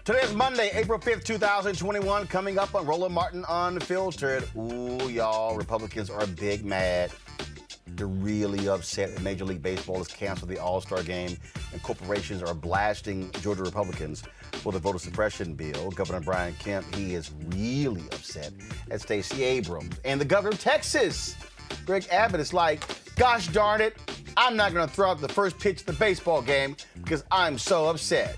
Today is Monday, April 5th, 2021. Coming up on Roland Martin Unfiltered. Ooh, y'all, Republicans are big mad. They're really upset that Major League Baseball has canceled the All-Star game, and corporations are blasting Georgia Republicans for the voter suppression bill. Governor Brian Kemp, he is really upset at Stacey Abrams. And the governor of Texas, Greg Abbott, is like, gosh darn it, I'm not going to throw out the first pitch of the baseball game because I'm so upset.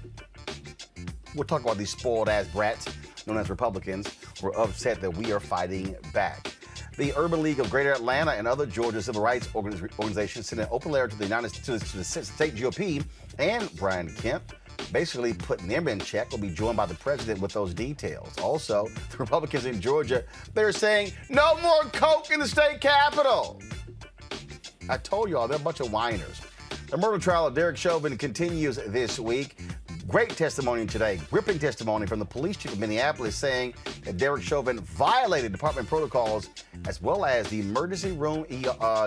We'll talk about these spoiled-ass brats, known as Republicans, who are upset that we are fighting back. The Urban League of Greater Atlanta and other Georgia civil rights organizations sent an open letter to the state GOP and Brian Kemp, basically putting them in check. Will be joined by the president with those details. Also, the Republicans in Georgia, they're saying no more coke in the state capitol. I told y'all, they're a bunch of whiners. The murder trial of Derek Chauvin continues this week. Great testimony today, gripping testimony from the police chief of Minneapolis saying that Derek Chauvin violated department protocols, as well as the emergency room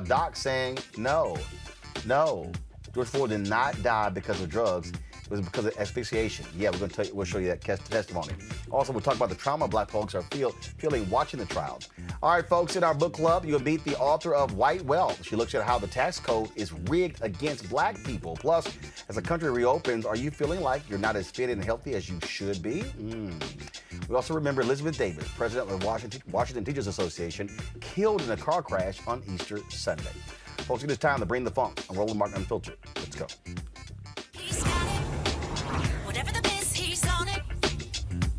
doc saying, no, George Floyd did not die because of drugs. It was because of asphyxiation. Yeah, we'll show you that testimony. Also, we'll talk about the trauma Black folks are feeling watching the trial. All right, folks, in our book club, you'll meet the author of White Wealth. She looks at how the tax code is rigged against Black people. Plus, as the country reopens, are you feeling like you're not as fit and healthy as you should be? We also remember Elizabeth Davis, president of the Washington Teachers Association, killed in a car crash on Easter Sunday. Folks, it is time to bring the funk on Roland Martin Unfiltered. Let's go.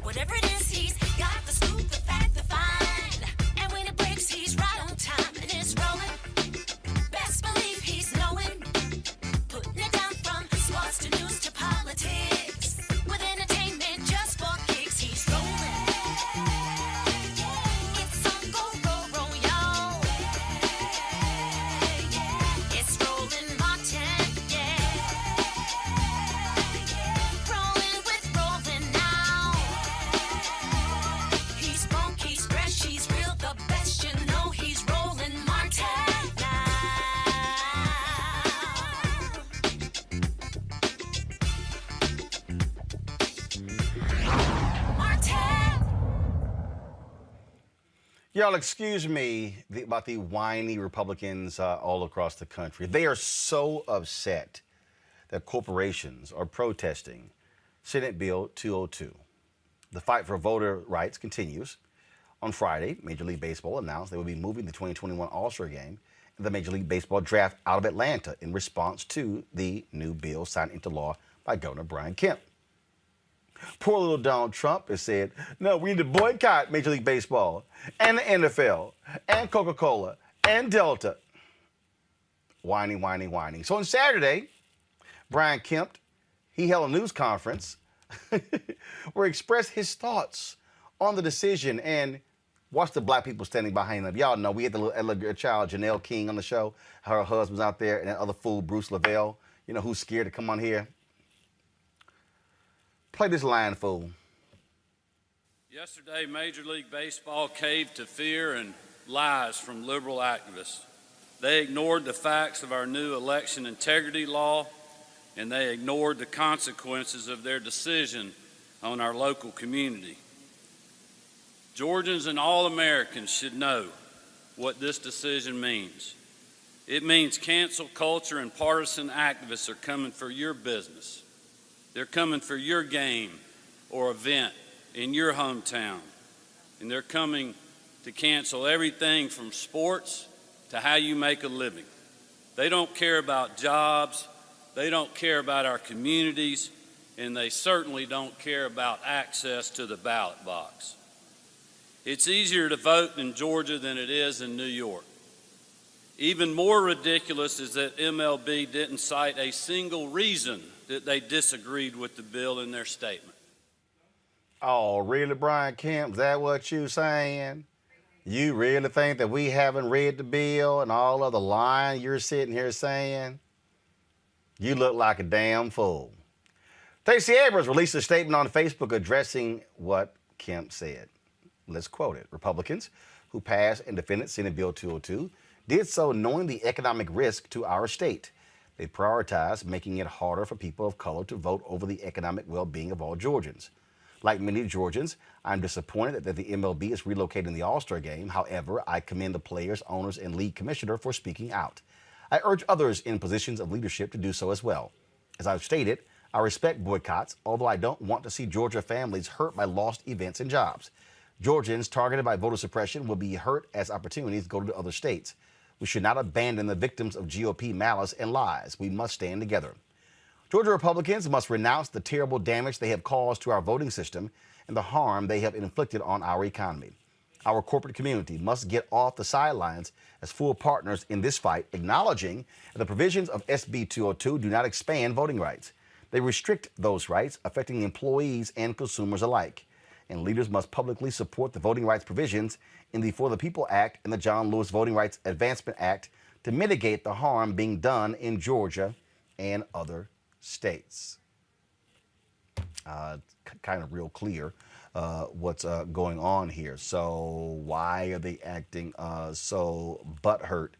Whatever it is, he's got the scoop, the fact, the find. And when it breaks, he's right on time and it's rolling. Best believe he's knowing. Putting it down from sports to news to politics. With entertainment just for kicks, he's rolling. It's on go, y'all. It's Roland Martin, Rolling with Roland now. He's funky, fresh, he's real, the best, you know he's Roland Martin now. Martin! Y'all, excuse me about the whiny Republicans all across the country. They are so upset that corporations are protesting Senate Bill 202. The fight for voter rights continues. On Friday, Major League Baseball announced they will be moving the 2021 All-Star Game and the Major League Baseball draft out of Atlanta in response to the new bill signed into law by Governor Brian Kemp. Poor little Donald Trump has said, no, we need to boycott Major League Baseball and the NFL and Coca-Cola and Delta. Whining. So on Saturday, Brian Kemp, he held a news conference where he expressed his thoughts on the decision and watch the Black people standing behind him. Y'all know we had the little child, Janelle King, on the show. Her husband's out there, and that other fool, Bruce Lavelle, you know, who's scared to come on here. Play this line, fool. Yesterday, Major League Baseball caved to fear and lies from liberal activists. They ignored the facts of our new election integrity law, and they ignored the consequences of their decision on our local community. Georgians and all Americans should know what this decision means. It means cancel culture and partisan activists are coming for your business. They're coming for your game or event in your hometown. And they're coming to cancel everything from sports to how you make a living. They don't care about jobs. They don't care about our communities, and they certainly don't care about access to the ballot box. It's easier to vote in Georgia than it is in New York. Even more ridiculous is that MLB didn't cite a single reason that they disagreed with the bill in their statement. Oh, really, Brian Kemp? Is that what you saying? You really think that we haven't read the bill and all of the lying you're sitting here saying? You look like a damn fool. Stacey Abrams released a statement on Facebook addressing what Kemp said. Let's quote it. Republicans who passed and defended Senate Bill 202 did so knowing the economic risk to our state. They prioritized making it harder for people of color to vote over the economic well-being of all Georgians. Like many Georgians, I'm disappointed that the MLB is relocating the All-Star game. However, I commend the players, owners, and league commissioner for speaking out. I urge others in positions of leadership to do so as well. As I've stated, I respect boycotts, although I don't want to see Georgia families hurt by lost events and jobs. Georgians targeted by voter suppression will be hurt as opportunities go to other states. We should not abandon the victims of GOP malice and lies. We must stand together. Georgia Republicans must renounce the terrible damage they have caused to our voting system and the harm they have inflicted on our economy. Our corporate community must get off the sidelines as full partners in this fight, acknowledging that the provisions of SB 202 do not expand voting rights. They restrict those rights, affecting employees and consumers alike. And leaders must publicly support the voting rights provisions in the For the People Act and the John Lewis Voting Rights Advancement Act to mitigate the harm being done in Georgia and other states. Kind of real clear what's going on here. So why are they acting so butthurt?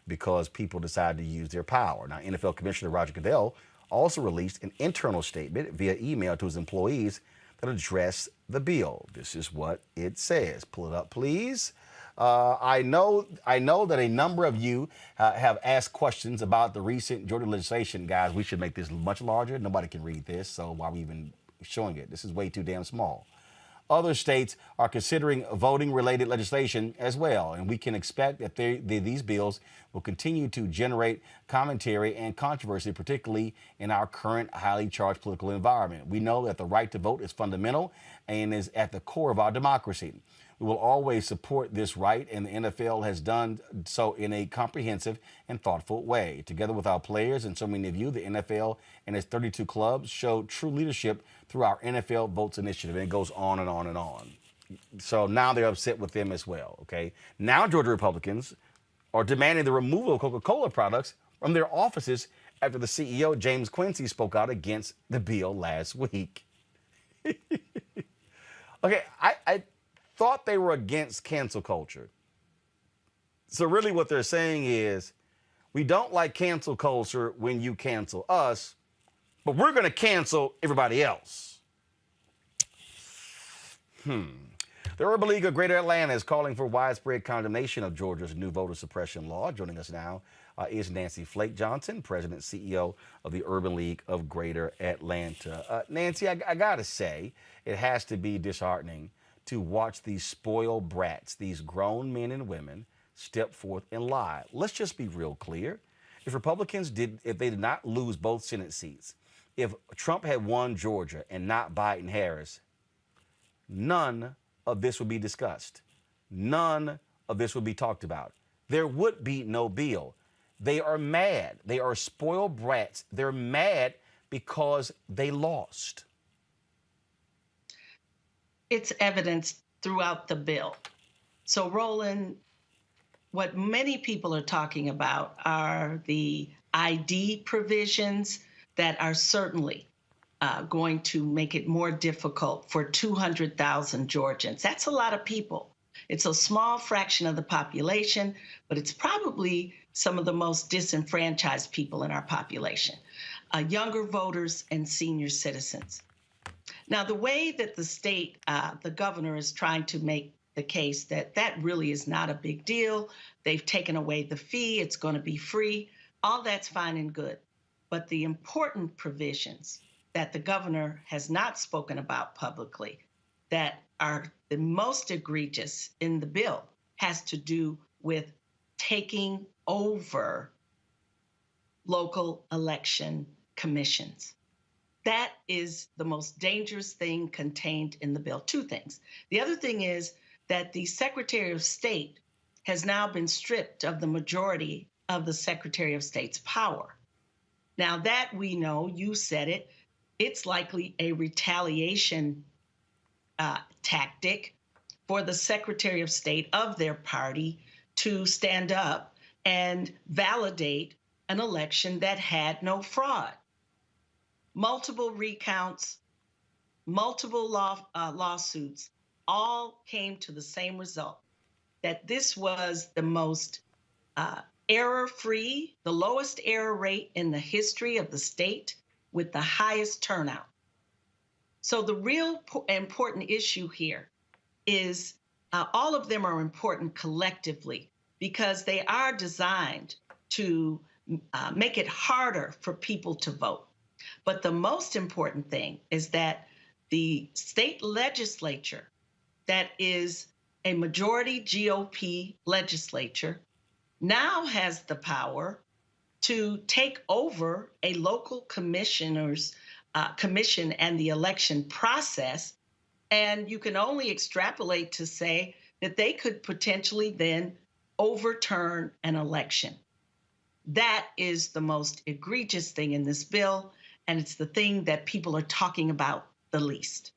Because people decide to use their power. Now, NFL Commissioner Roger Goodell also released an internal statement via email to his employees that address the bill. This is what it says. Pull it up, please. I know that a number of you have asked questions about the recent Georgia legislation. Guys, we should make this much larger. Nobody can read this, so why are we even showing it? This is way too damn small. Other states are considering voting-related legislation as well, and we can expect that these bills will continue to generate commentary and controversy, particularly in our current highly charged political environment. We know that the right to vote is fundamental and is at the core of our democracy. We will always support this right, and the NFL has done so in a comprehensive and thoughtful way. Together with our players and so many of you, the NFL and its 32 clubs showed true leadership through our NFL Votes initiative, and it goes on and on and on. So now they're upset with them as well, okay? Now Georgia Republicans are demanding the removal of Coca-Cola products from their offices after the CEO, James Quincy, spoke out against the bill last week. Okay, I thought they were against cancel culture. So really what they're saying is, we don't like cancel culture when you cancel us, but we're going to cancel everybody else. The Urban League of Greater Atlanta is calling for widespread condemnation of Georgia's new voter suppression law. Joining us now is Nancy Flake Johnson, President and CEO of the Urban League of Greater Atlanta. Nancy, I got to say, it has to be disheartening to watch these spoiled brats, these grown men and women, step forth and lie. Let's just be real clear. If they did not lose both Senate seats, if Trump had won Georgia and not Biden-Harris, none of this would be discussed. None of this would be talked about. There would be no bill. They are mad. They are spoiled brats. They're mad because they lost. It's evidenced throughout the bill. So, Roland, what many people are talking about are the ID provisions that are certainly going to make it more difficult for 200,000 Georgians. That's a lot of people. It's a small fraction of the population, but it's probably some of the most disenfranchised people in our population, younger voters and senior citizens. Now, the way that the state, the governor is trying to make the case that really is not a big deal. They've taken away the fee. It's going to be free. All that's fine and good. But the important provisions that the governor has not spoken about publicly that are the most egregious in the bill has to do with taking over local election commissions. That is the most dangerous thing contained in the bill. Two things. The other thing is that the Secretary of State has now been stripped of the majority of the Secretary of State's power. Now that we know, you said it, it's likely a retaliation tactic for the Secretary of State of their party to stand up and validate an election that had no fraud. Multiple recounts, multiple lawsuits, all came to the same result, that this was the most error-free, the lowest error rate in the history of the state with the highest turnout. So the real important issue here is all of them are important collectively because they are designed to make it harder for people to vote. But the most important thing is that the state legislature, that is a majority GOP legislature, now has the power to take over a local commissioner's commission and the election process. And you can only extrapolate to say that they could potentially then overturn an election. That is the most egregious thing in this bill, and it's the thing that people are talking about the least.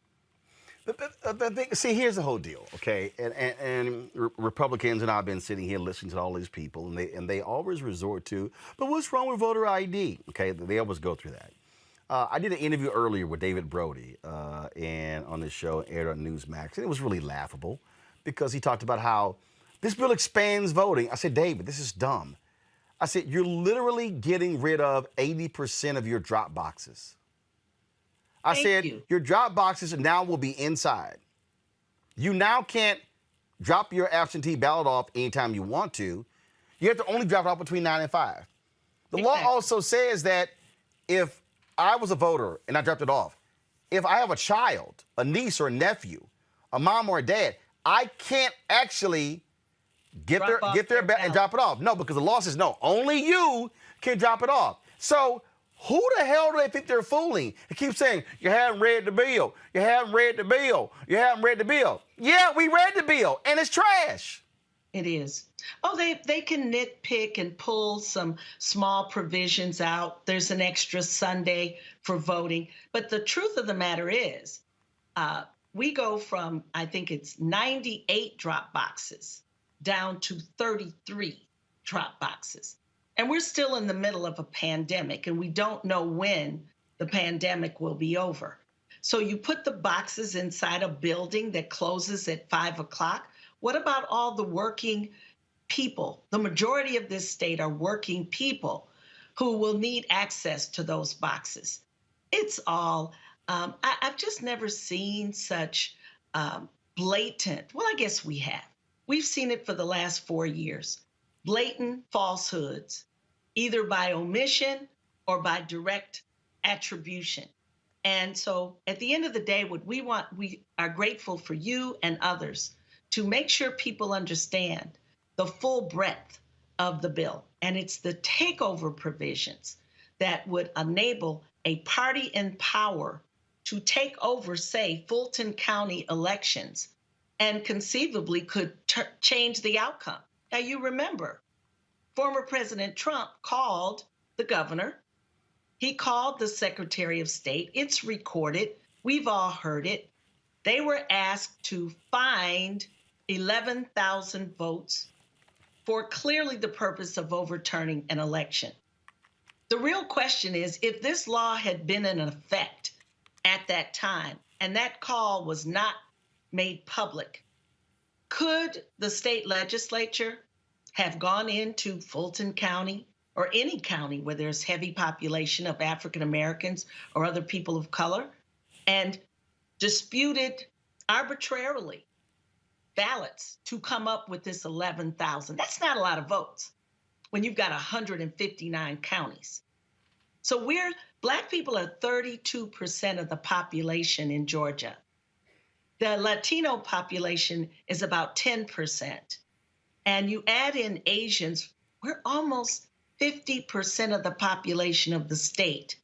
See, here's the whole deal, okay? And Republicans and I've been sitting here listening to all these people, and they always resort to, but what's wrong with voter ID? Okay, they always go through that. I did an interview earlier with David Brody, and on this show, aired on Newsmax, and it was really laughable because he talked about how this bill expands voting. I said, David, this is dumb. I said, you're literally getting rid of 80% of your drop boxes. I said, your drop boxes now will be inside. You now can't drop your absentee ballot off anytime you want to. You have to only drop it off between 9 and 5. The law also says that if I was a voter and I dropped it off, if I have a child, a niece or a nephew, a mom or a dad, I can't actually get their ballot and drop it off. No, because the law says no, only you can drop it off. So who the hell do they think they're fooling? They keep saying, you haven't read the bill. You haven't read the bill. You haven't read the bill. Yeah, we read the bill, and it's trash. It is. Oh, they can nitpick and pull some small provisions out. There's an extra Sunday for voting. But the truth of the matter is, we go from, I think it's 98 drop boxes down to 33 drop boxes. And we're still in the middle of a pandemic, and we don't know when the pandemic will be over. So you put the boxes inside a building that closes at 5 o'clock. What about all the working people? The majority of this state are working people who will need access to those boxes. It's all, I've just never seen such blatant, well, I guess we have. We've seen it for the last 4 years. Blatant falsehoods, either by omission or by direct attribution. And so at the end of the day, what we want, we are grateful for you and others to make sure people understand the full breadth of the bill. And it's the takeover provisions that would enable a party in power to take over, say, Fulton County elections and conceivably could change the outcome. Now, you remember, former President Trump called the governor. He called the Secretary of State. It's recorded. We've all heard it. They were asked to find 11,000 votes for clearly the purpose of overturning an election. The real question is, if this law had been in effect at that time and that call was not made public, could the state legislature have gone into Fulton County or any county where there's heavy population of African Americans or other people of color and disputed arbitrarily ballots to come up with this 11,000? That's not a lot of votes when you've got 159 counties. So Black people are 32% of the population in Georgia. The Latino population is about 10%. And you add in Asians, we're almost 50% of the population of the state.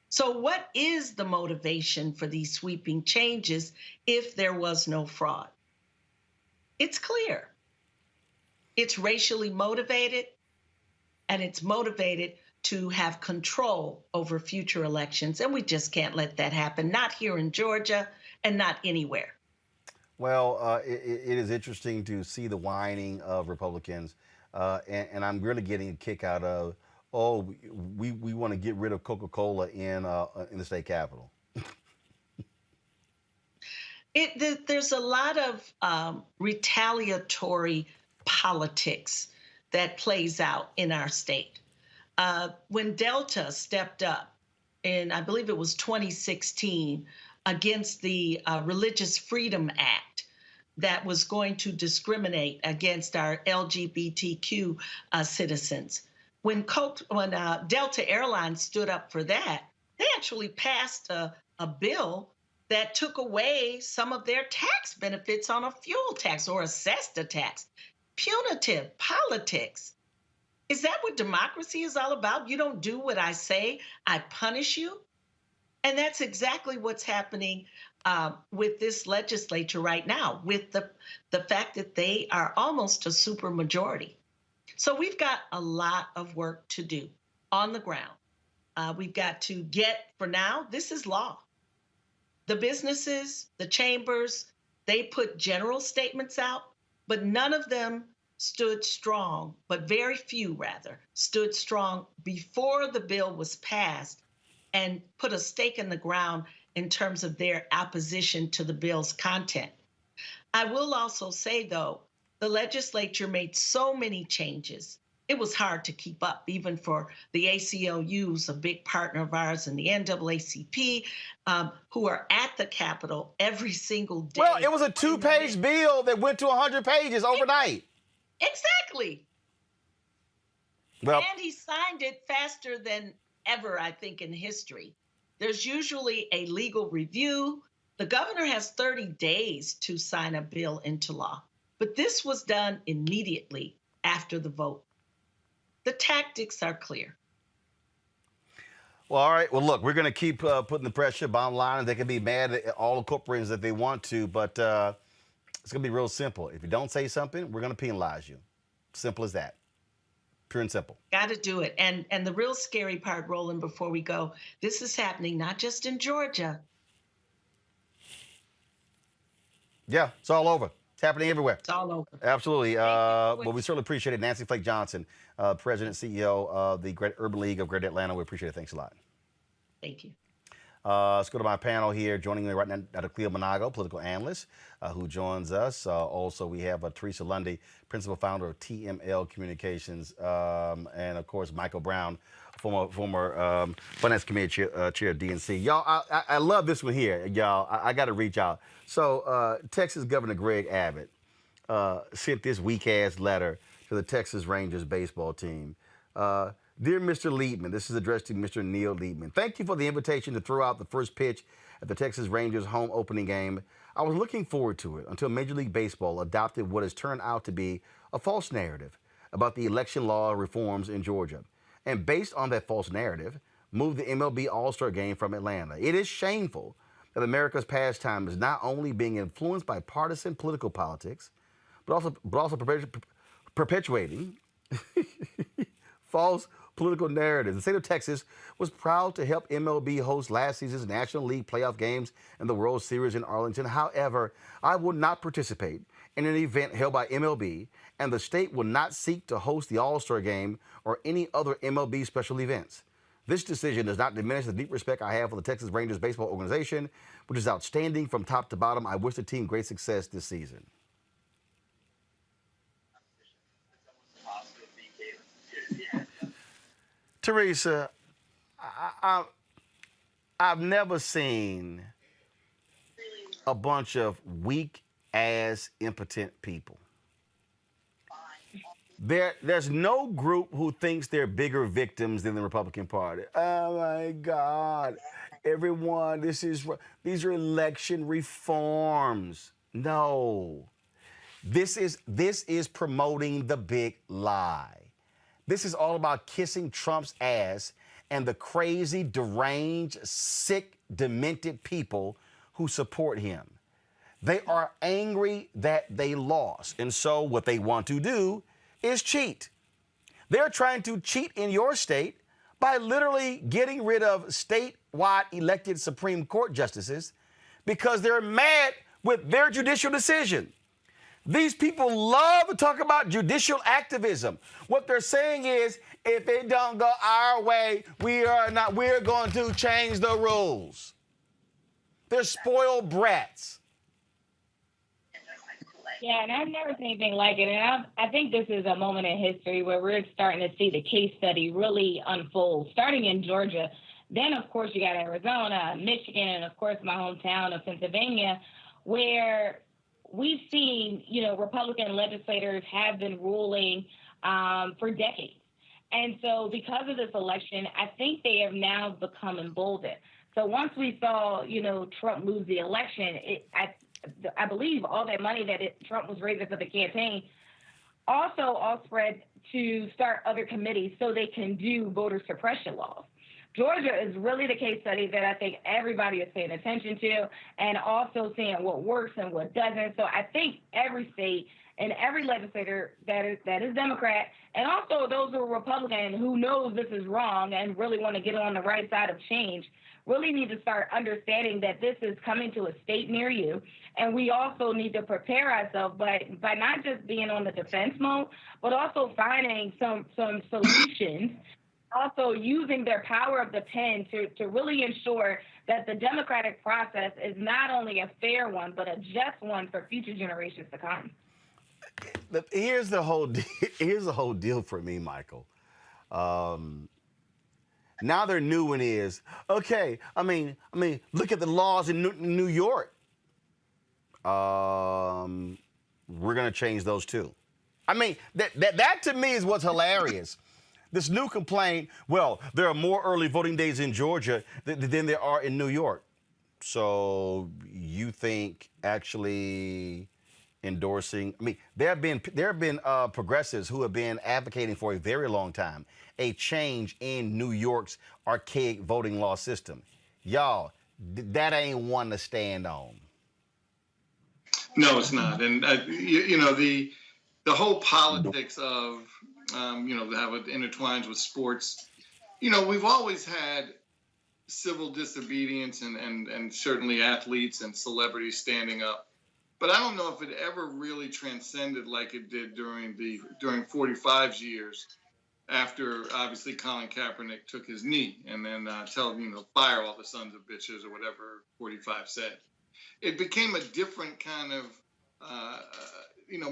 So what is the motivation for these sweeping changes if there was no fraud? It's clear. It's racially motivated, and it's motivated to have control over future elections. And we just can't let that happen, not here in Georgia and not anywhere. Well, it is interesting to see the whining of Republicans, and I'm really getting a kick out of, oh, we want to get rid of Coca-Cola in the state capitol. There's a lot of retaliatory politics that plays out in our state. When Delta stepped up in, I believe it was 2016, against the Religious Freedom Act that was going to discriminate against our LGBTQ citizens. When Delta Airlines stood up for that, they actually passed a bill that took away some of their tax benefits on a fuel tax or assessed a tax. Punitive politics. Is that what democracy is all about? You don't do what I say, I punish you. And that's exactly what's happening with this legislature right now, with the fact that they are almost a supermajority. So we've got a lot of work to do on the ground. We've got to get, for now, this is law. The businesses, the chambers, they put general statements out, but none of them stood strong, but very few rather, stood strong before the bill was passed and put a stake in the ground in terms of their opposition to the bill's content. I will also say, though, the legislature made so many changes. It was hard to keep up, even for the ACLUs, a big partner of ours, and the NAACP, who are at the Capitol every single day. Well, it was a 2-page bill that went to 100 pages overnight. Exactly. Well, And he signed it faster than ever, I think, in history. There's usually a legal review. The governor has 30 days to sign a bill into law, but this was done immediately after the vote. The tactics are clear. well, all right. Well, look, we're going to keep putting the pressure. Bottom line, they can be mad at all the corporations that they want to, but it's going to be real simple. If you don't say something, we're going to penalize you. Simple as that. Pure and simple. Got to do it. And the real scary part, Roland, before we go, this is happening not just in Georgia. Yeah, it's all over. It's happening everywhere. It's all over. Absolutely. But we certainly appreciate it. Nancy Flake Johnson, President, CEO of the Great Urban League of Greater Atlanta. We appreciate it. Thanks a lot. Thank you. Let's go to my panel here. Joining me right now, Dr. Cleo Monago, political analyst, who joins us. Also, we have Teresa Lundy, principal founder of TML Communications, and of course, Michael Brown, former Finance Committee chair of DNC. Y'all, I love this one here, y'all. I got to reach out. So, Texas Governor Greg Abbott sent this weak-ass letter to the Texas Rangers baseball team. Dear Mr. Liebman, this is addressed to Mr. Neil Liebman. Thank you for the invitation to throw out the first pitch at the Texas Rangers home opening game. I was looking forward to it until Major League Baseball adopted what has turned out to be a false narrative about the election law reforms in Georgia. And based on that false narrative, moved the MLB All-Star Game from Atlanta. It is shameful that America's pastime is not only being influenced by partisan political politics, but also perpetuating false political narratives. The state of Texas was proud to help MLB host last season's National League playoff games and the World Series in Arlington. However, I will not participate in an event held by MLB, and the state will not seek to host the All-Star Game or any other MLB special events. This decision does not diminish the deep respect I have for the Texas Rangers baseball organization, which is outstanding from top to bottom. I wish the team great success this season. Teresa, I've never seen a bunch of weak-ass, impotent people. There's no group who thinks they're bigger victims than the Republican Party. Oh my God, everyone, these are election reforms. No, this is promoting the big lie. This is all about kissing Trump's ass and the crazy, deranged, sick, demented people who support him. They are angry that they lost, and so what they want to do is cheat. They're trying to cheat in your state by literally getting rid of statewide elected Supreme Court justices because they're mad with their judicial decision. These people love to talk about judicial activism. What they're saying is, if it don't go our way, we're going to change the rules. They're spoiled brats. Yeah, and I've never seen anything like it. And I think this is a moment in history where we're starting to see the case study really unfold. Starting in Georgia, Then, of course, you got Arizona, Michigan, and, of course, my hometown of Pennsylvania, where we've seen, Republican legislators have been ruling for decades. And so because of this election, I think they have now become emboldened. So once we saw, Trump lose the election, I believe all that money that Trump was raising for the campaign also all spread to start other committees so they can do voter suppression laws. Georgia is really the case study that I think everybody is paying attention to, and also seeing what works and what doesn't. So I think every state and every legislator that is Democrat, and also those who are Republican who knows this is wrong and really want to get on the right side of change, really need to start understanding that this is coming to a state near you. And we also need to prepare ourselves by not just being on the defense mode, but also finding some solutions, also using their power of the pen to really ensure that the democratic process is not only a fair one, but a just one for future generations to come. Here's the whole deal for me, Michael. Now their new one is, okay, I mean, look at the laws in New York. We're going to change those too. I mean, that to me is what's hilarious. This new complaint, well, there are more early voting days in Georgia than there are in New York. So you think actually endorsing, there have been progressives who have been advocating for a very long time a change in New York's archaic voting law system. Y'all, that ain't one to stand on. No, it's not. And, the whole politics of, how it intertwines with sports, we've always had civil disobedience and certainly athletes and celebrities standing up. But I don't know if it ever really transcended like it did during 45's years after, obviously, Colin Kaepernick took his knee and then fire all the sons of bitches or whatever 45 said. It became a different kind of,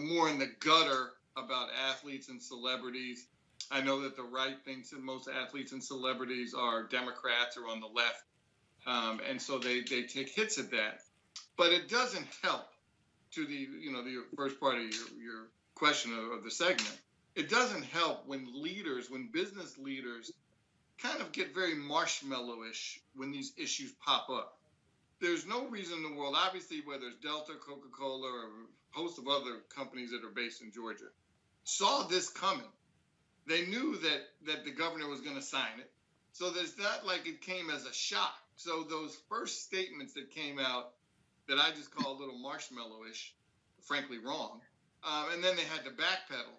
more in the gutter about athletes and celebrities. I know that the right thinks that most athletes and celebrities are Democrats or on the left, and so they take hits at that. But it doesn't help. To the first part of your question of the segment, it doesn't help when business leaders kind of get very marshmallowish when these issues pop up. There's no reason in the world, obviously, whether it's Delta, Coca-Cola, or a host of other companies that are based in Georgia, saw this coming. They knew that the governor was going to sign it. So it's not like it came as a shock. So those first statements that came out that I just call a little marshmallowish, frankly wrong, and then they had to backpedal.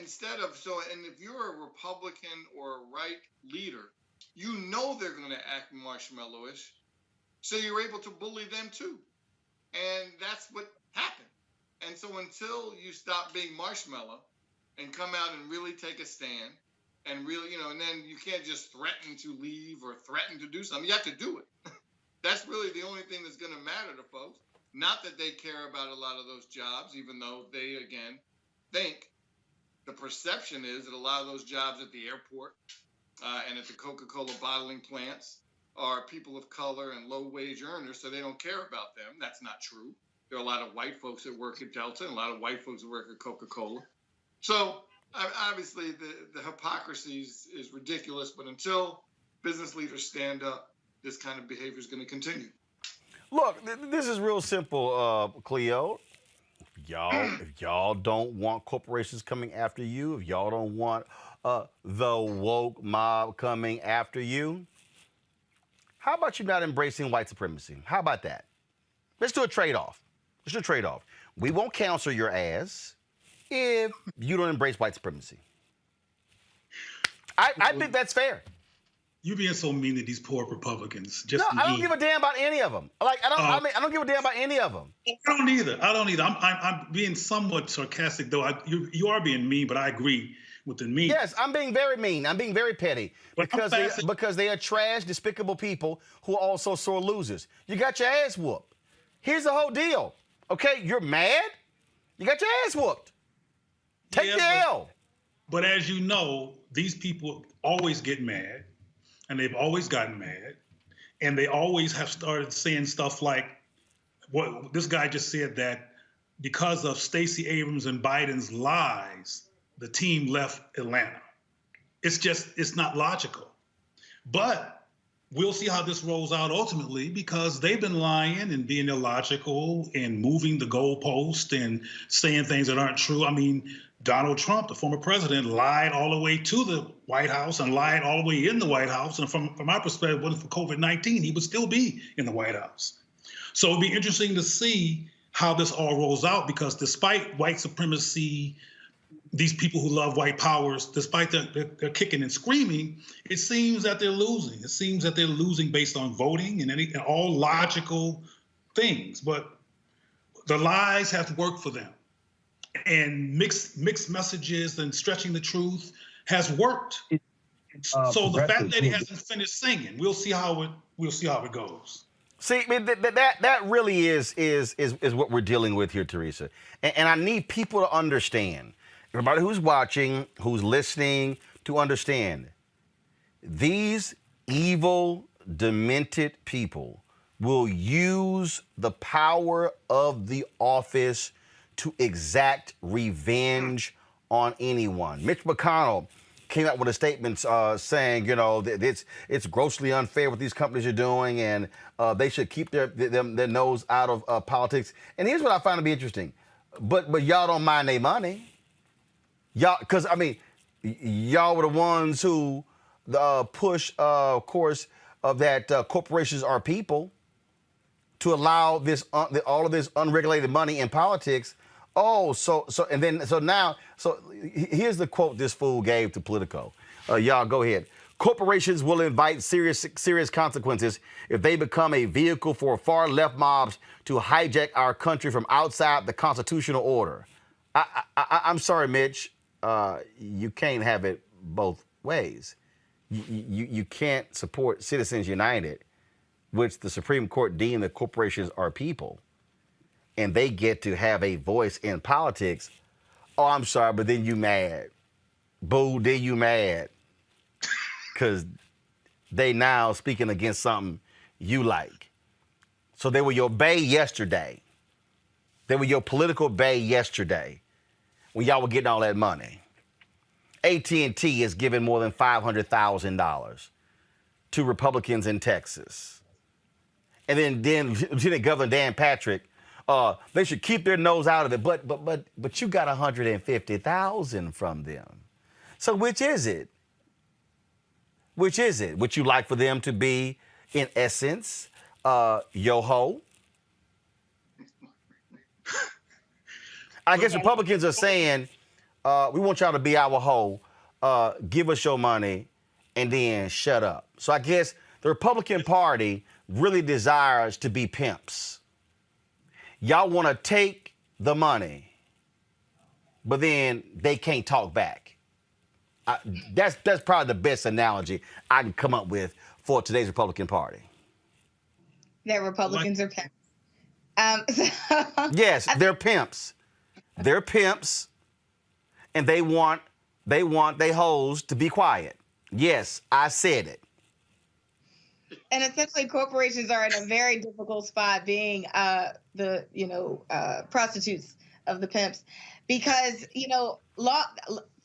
And if you're a Republican or a right leader, they're going to act marshmallowish, so you're able to bully them too. And that's what happened. And so until you stop being marshmallow and come out and really take a stand and really, and then you can't just threaten to leave or threaten to do something. You have to do it. That's really the only thing that's going to matter to folks. Not that they care about a lot of those jobs, even though they, again, think the perception is that a lot of those jobs at the airport and at the Coca-Cola bottling plants are people of color and low-wage earners, so they don't care about them. That's not true. There are a lot of white folks that work at Delta and a lot of white folks that work at Coca-Cola. So obviously the hypocrisy is ridiculous, but until business leaders stand up, this kind of behavior is going to continue. Look, this is real simple, Cleo. If y'all don't want corporations coming after you, if y'all don't want the woke mob coming after you, how about you not embracing white supremacy? How about that? Let's do a trade-off. We won't cancel your ass if you don't embrace white supremacy. I think that's fair. You're being so mean to these poor Republicans. I don't give a damn about any of them. I don't give a damn about any of them. I don't either. I'm being somewhat sarcastic, though. You are being mean, but I agree with the mean. Yes, I'm being very mean. I'm being very petty because they are trash, despicable people who are also sore losers. You got your ass whooped. Here's the whole deal. Okay, you're mad. You got your ass whooped. Take the L. But as you know, these people always get mad. and they've always gotten mad, and they always have started saying stuff like what this guy just said, that because of Stacey Abrams and Biden's lies, the team left Atlanta. It's not logical. But we'll see how this rolls out ultimately, because they've been lying and being illogical and moving the goalpost and saying things that aren't true. I mean, Donald Trump, the former president, lied all the way to the White House and lied all the way in the White House. And from our perspective, if it wasn't for COVID-19, he would still be in the White House. So it'll be interesting to see how this all rolls out, because despite white supremacy, these people who love white powers, despite they're kicking and screaming, it seems that they're losing. It seems that they're losing based on voting and all logical things. But the lies have worked for them. And mixed messages and stretching the truth has worked. So the fact that he hasn't finished singing, we'll see how it goes. See, I mean, that really is what we're dealing with here, Teresa. And I need people to understand, everybody who's watching, who's listening, to understand, these evil, demented people will use the power of the office to exact revenge on anyone. Mitch McConnell came out with a statement saying, you know, that it's grossly unfair what these companies are doing, and they should keep their nose out of politics. And here's what I find to be interesting. But y'all don't mind their money. Y'all, because, I mean, y'all were the ones who push, of course, of that corporations are people, to allow this all of this unregulated money in politics. Oh, so here's the quote this fool gave to Politico. Y'all go ahead. Corporations will invite serious consequences if they become a vehicle for far left mobs to hijack our country from outside the constitutional order. I'm sorry, Mitch. You can't have it both ways. You can't support Citizens United, which the Supreme Court deemed that corporations are people, and they get to have a voice in politics. Oh, I'm sorry, but then you mad. Boo, then you mad. Because they now speaking against something you like. So they were your bae yesterday. They were your political bae yesterday when y'all were getting all that money. AT&T is giving more than $500,000 to Republicans in Texas. And then Lieutenant Governor Dan Patrick, they should keep their nose out of it, but you got $150,000 from them. So which is it? Which is it? Would you like for them to be, in essence, yo-ho? I guess Republicans are saying, we want y'all to be our hoe, give us your money, and then shut up. So I guess the Republican Party really desires to be pimps. Y'all want to take the money, but then they can't talk back. That's probably the best analogy I can come up with for today's Republican Party. That Republicans are pimps. Yes, they're pimps. They're pimps, and they want they hoes to be quiet. Yes, I said it. And essentially, corporations are in a very difficult spot, being the prostitutes of the pimps, because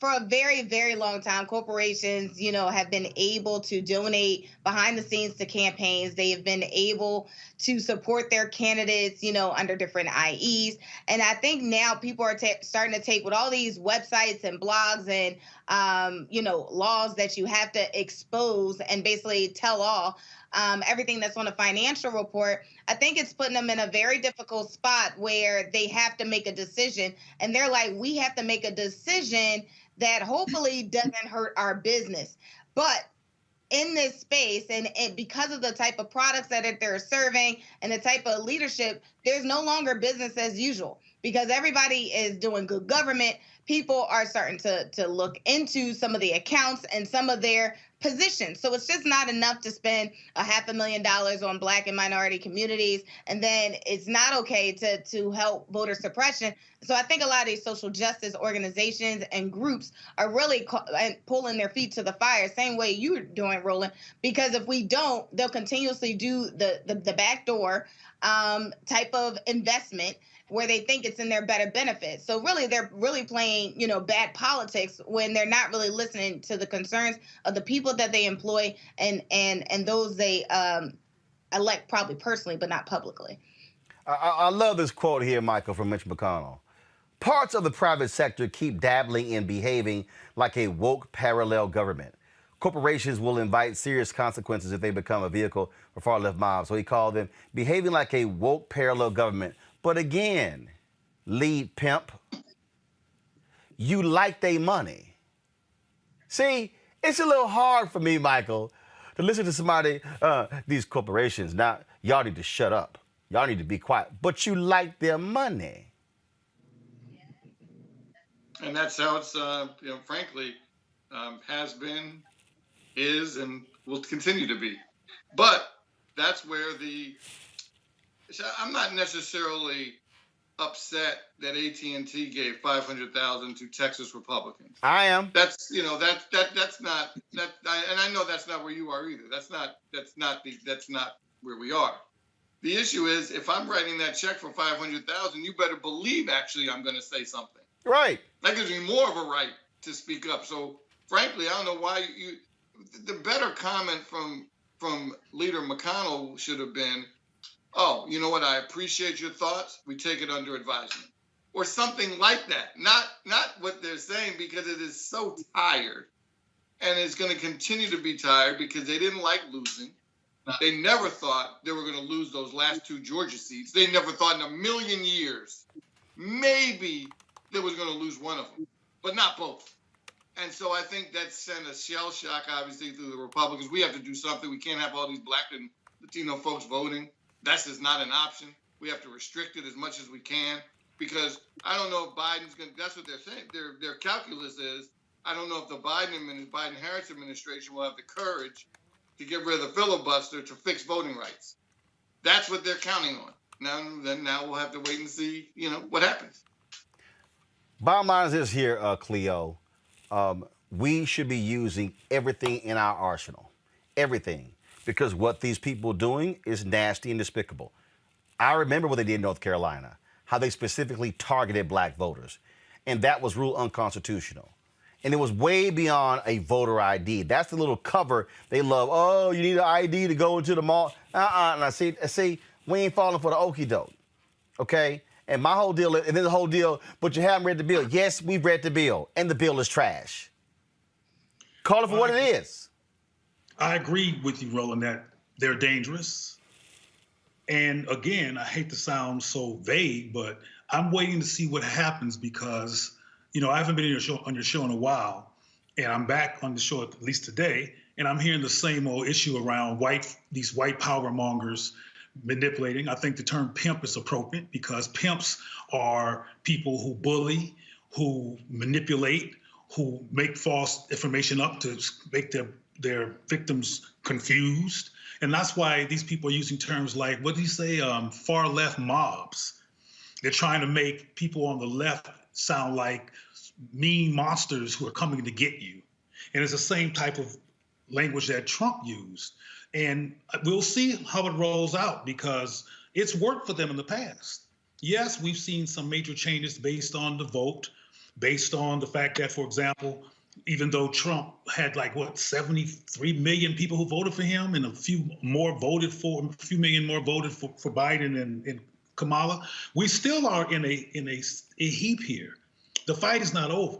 for a very, very long time, corporations, have been able to donate behind the scenes to campaigns. They have been able to support their candidates, under different IEs. And I think now people are starting to take with all these websites and blogs and, laws that you have to expose and basically tell all everything that's on a financial report. I think it's putting them in a very difficult spot where they have to make a decision. And they're like, we have to make a decision that hopefully doesn't hurt our business. But in this space, and because of the type of products that they're serving and the type of leadership, there's no longer business as usual, because everybody is doing good government. People are starting to look into some of the accounts and some of their positions. So it's just not enough to spend $500,000 on Black and minority communities, and then it's not okay to help voter suppression. So I think a lot of these social justice organizations and groups are really pulling their feet to the fire, same way you're doing, Roland, because if we don't, they'll continuously do the backdoor type of investment where they think it's in their better benefit. So really, they're really playing, bad politics when they're not really listening to the concerns of the people that they employ and those they elect, probably personally, but not publicly. I love this quote here, Michael, from Mitch McConnell. Parts of the private sector keep dabbling in behaving like a woke parallel government. Corporations will invite serious consequences if they become a vehicle for far-left mobs. So he called them behaving like a woke parallel government. But again, lead pimp, you like they money. See, it's a little hard for me, Michael, to listen to somebody, these corporations. Now, y'all need to shut up. Y'all need to be quiet. But you like their money. And that's how it's, frankly, has been, is, and will continue to be. But that's where I'm not necessarily upset that AT&T gave $500,000 to Texas Republicans. I am. That's that's not that, and I know that's not where you are either. That's not where we are. The issue is, if I'm writing that check for $500,000, you better believe actually I'm going to say something. Right. That gives me more of a right to speak up. So frankly, I don't know why the better comment from Leader McConnell should have been, oh, you know what? I appreciate your thoughts. We take it under advisement, or something like that. Not what they're saying, because it is so tired, and it's going to continue to be tired because they didn't like losing. They never thought they were going to lose those last 2 Georgia seats. They never thought in a million years maybe they was going to lose one of them, but not both. And so I think that sent a shell shock, obviously, through the Republicans. We have to do something. We can't have all these Black and Latino folks voting. That's just not an option. We have to restrict it as much as we can, because I don't know if Biden's going to, that's what they're saying. Their calculus is, I don't know if the Biden-Harris administration will have the courage to get rid of the filibuster to fix voting rights. That's what they're counting on. Now we'll have to wait and see, what happens. Bottom line is this here, Cleo. We should be using everything in our arsenal. Everything. Because what these people are doing is nasty and despicable. I remember what they did in North Carolina, how they specifically targeted Black voters. And that was ruled unconstitutional. And it was way beyond a voter ID. That's the little cover they love. Oh, you need an ID to go into the mall. And I see, we ain't falling for the okie doke. Okay? And my whole deal, and then the whole deal, but you haven't read the bill. Yes, we've read the bill, and the bill is trash. Call it for what it is. I agree with you, Roland, that they're dangerous. And again, I hate to sound so vague, but I'm waiting to see what happens, because, I haven't been on your show in a while, and I'm back on the show at least today, and I'm hearing the same old issue around these white power mongers manipulating. I think the term pimp is appropriate, because pimps are people who bully, who manipulate, who make false information up to make their victims confused. And that's why these people are using terms like, what do you say, far left mobs. They're trying to make people on the left sound like mean monsters who are coming to get you. And it's the same type of language that Trump used. And we'll see how it rolls out, because it's worked for them in the past. Yes, we've seen some major changes based on the vote, based on the fact that, for example, even though Trump had 73 million people who voted for him, and a few million more voted for Biden and Kamala, we still are in a heap here. The fight is not over.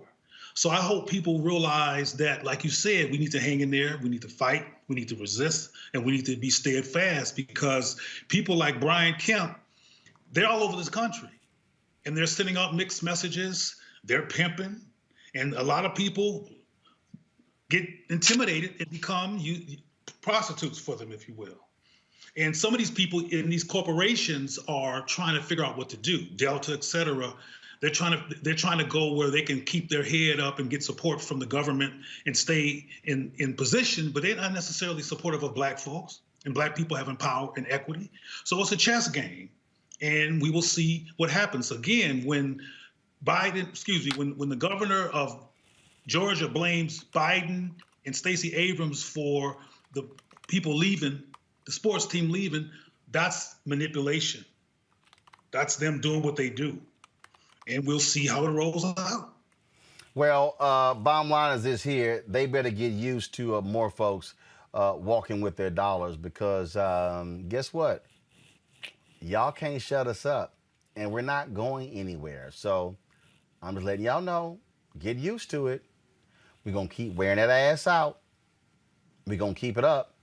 So I hope people realize that, like you said, we need to hang in there, we need to fight, we need to resist, and we need to be steadfast, because people like Brian Kemp, they're all over this country, and they're sending out mixed messages, they're pimping, and a lot of people get intimidated and become prostitutes for them, if you will. And some of these people in these corporations are trying to figure out what to do. Delta, et cetera, They're trying to go where they can keep their head up and get support from the government and stay in position, but they're not necessarily supportive of Black folks and Black people having power and equity. So it's a chess game, and we will see what happens. Again, when when the governor of Georgia blames Biden and Stacey Abrams for the people leaving, the sports team leaving, that's manipulation. That's them doing what they do. And we'll see how it rolls out. Well, bottom line is this here. They better get used to more folks walking with their dollars, because guess what? Y'all can't shut us up, and we're not going anywhere. So I'm just letting y'all know, get used to it. We're going to keep wearing that ass out. We're going to keep it up.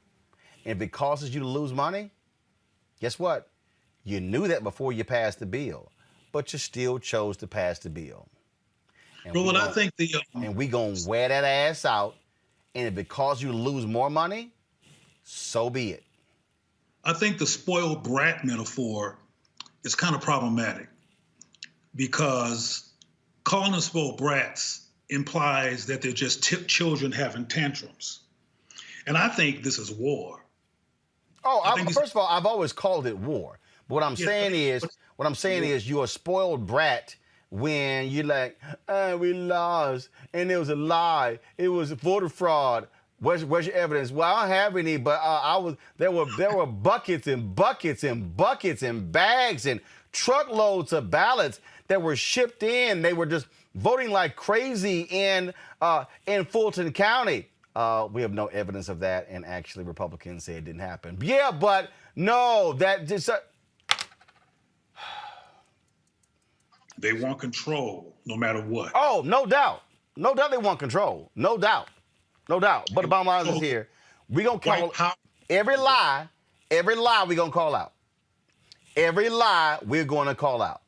And if it causes you to lose money, guess what? You knew that before you passed the bill, but you still chose to pass the bill. And Roland, I think and we gonna wear that ass out, and if it causes you to lose more money, so be it. I think the spoiled brat metaphor is kind of problematic, because calling them spoiled brats implies that they're just children having tantrums. And I think this is war. First of all, I've always called it war. But what I'm saying is you're a spoiled brat when you're like, we lost, and it was a lie. It was voter fraud. Where's your evidence? Well, I don't have any, but there were buckets and buckets and buckets and bags and truckloads of ballots that were shipped in. They were just voting like crazy in Fulton County. We have no evidence of that, and actually Republicans say it didn't happen. Yeah, but no, that just... They want control no matter what. Oh, no doubt. No doubt they want control. No doubt. No doubt. But the bottom line is here. We're going to call every lie we're going to call out. Every lie we're going to call out.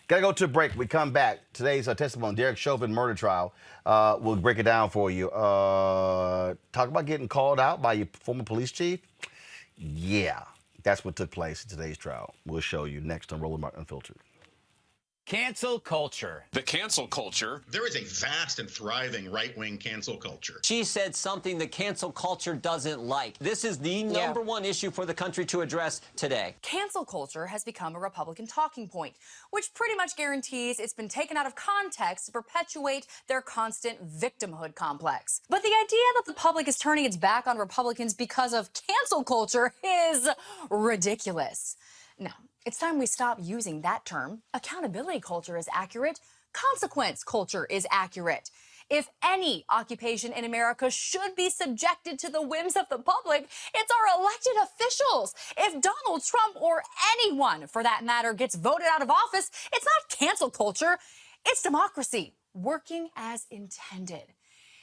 Got to go to a break. We come back. Today's testimony, Derek Chauvin murder trial. We'll break it down for you. Talk about getting called out by your former police chief. Yeah, that's what took place in today's trial. We'll show you next on Roland Martin Unfiltered. Cancel culture. The cancel culture. There is a vast and thriving right-wing cancel culture. She said something the cancel culture doesn't like. This is the number one issue for the country to address today. Cancel culture has become a Republican talking point, which pretty much guarantees it's been taken out of context to perpetuate their constant victimhood complex. But the idea that the public is turning its back on Republicans because of cancel culture is ridiculous. Now, it's time we stop using that term. Accountability culture is accurate. Consequence culture is accurate. If any occupation in America should be subjected to the whims of the public, it's our elected officials. If Donald Trump or anyone, for that matter, gets voted out of office, it's not cancel culture. It's democracy working as intended.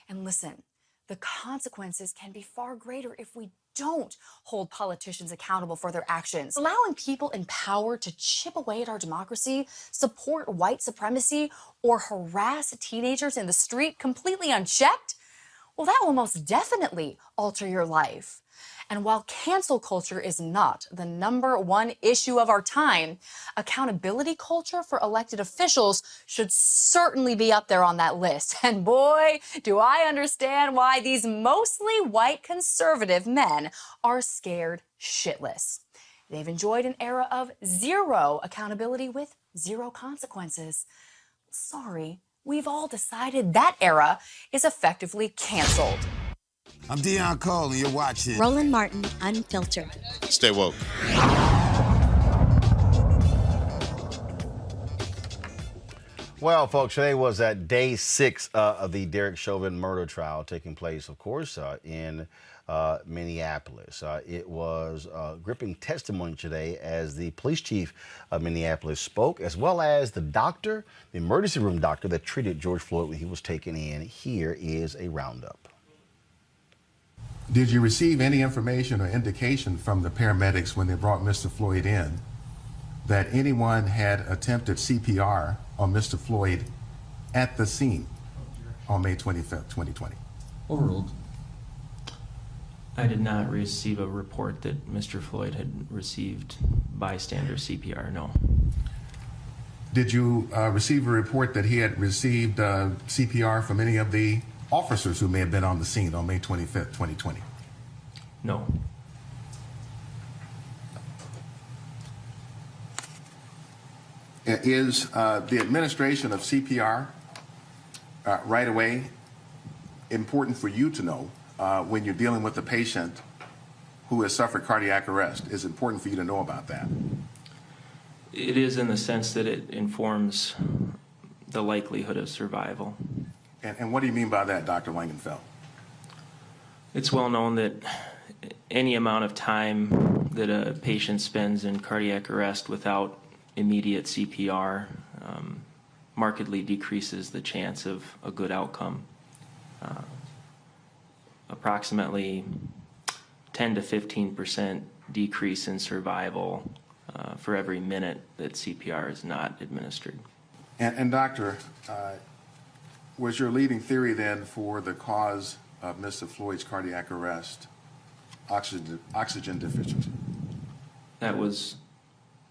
And listen, the consequences can be far greater if we don't hold politicians accountable for their actions. Allowing people in power to chip away at our democracy, support white supremacy, or harass teenagers in the street completely unchecked, well, that will most definitely alter your life. And while cancel culture is not the number one issue of our time, accountability culture for elected officials should certainly be up there on that list. And boy, do I understand why these mostly white conservative men are scared shitless. They've enjoyed an era of zero accountability with zero consequences. Sorry, we've all decided that era is effectively canceled. I'm Dion Cole, and you're watching Roland Martin Unfiltered. Stay woke. Well, folks, today was day 6 of the Derek Chauvin murder trial taking place, of course, in Minneapolis. It was gripping testimony today as the police chief of Minneapolis spoke, as well as the doctor, the emergency room doctor that treated George Floyd when he was taken in. Here is a roundup. Did you receive any information or indication from the paramedics when they brought Mr. Floyd in that anyone had attempted CPR on Mr. Floyd at the scene on May 25th, 2020? Overruled. I did not receive a report that Mr. Floyd had received bystander CPR, no. Did you receive a report that he had received CPR from any of the officers who may have been on the scene on May 25th, 2020? No. Is the administration of CPR right away important for you to know when you're dealing with a patient who has suffered cardiac arrest? Is it important for you to know about that? It is, in the sense that it informs the likelihood of survival. And what do you mean by that, Dr. Langenfeld? It's well known that any amount of time that a patient spends in cardiac arrest without immediate CPR markedly decreases the chance of a good outcome. Approximately 10 to 15% decrease in survival for every minute that CPR is not administered. And doctor, was your leading theory then for the cause of Mr. Floyd's cardiac arrest oxygen deficiency? That was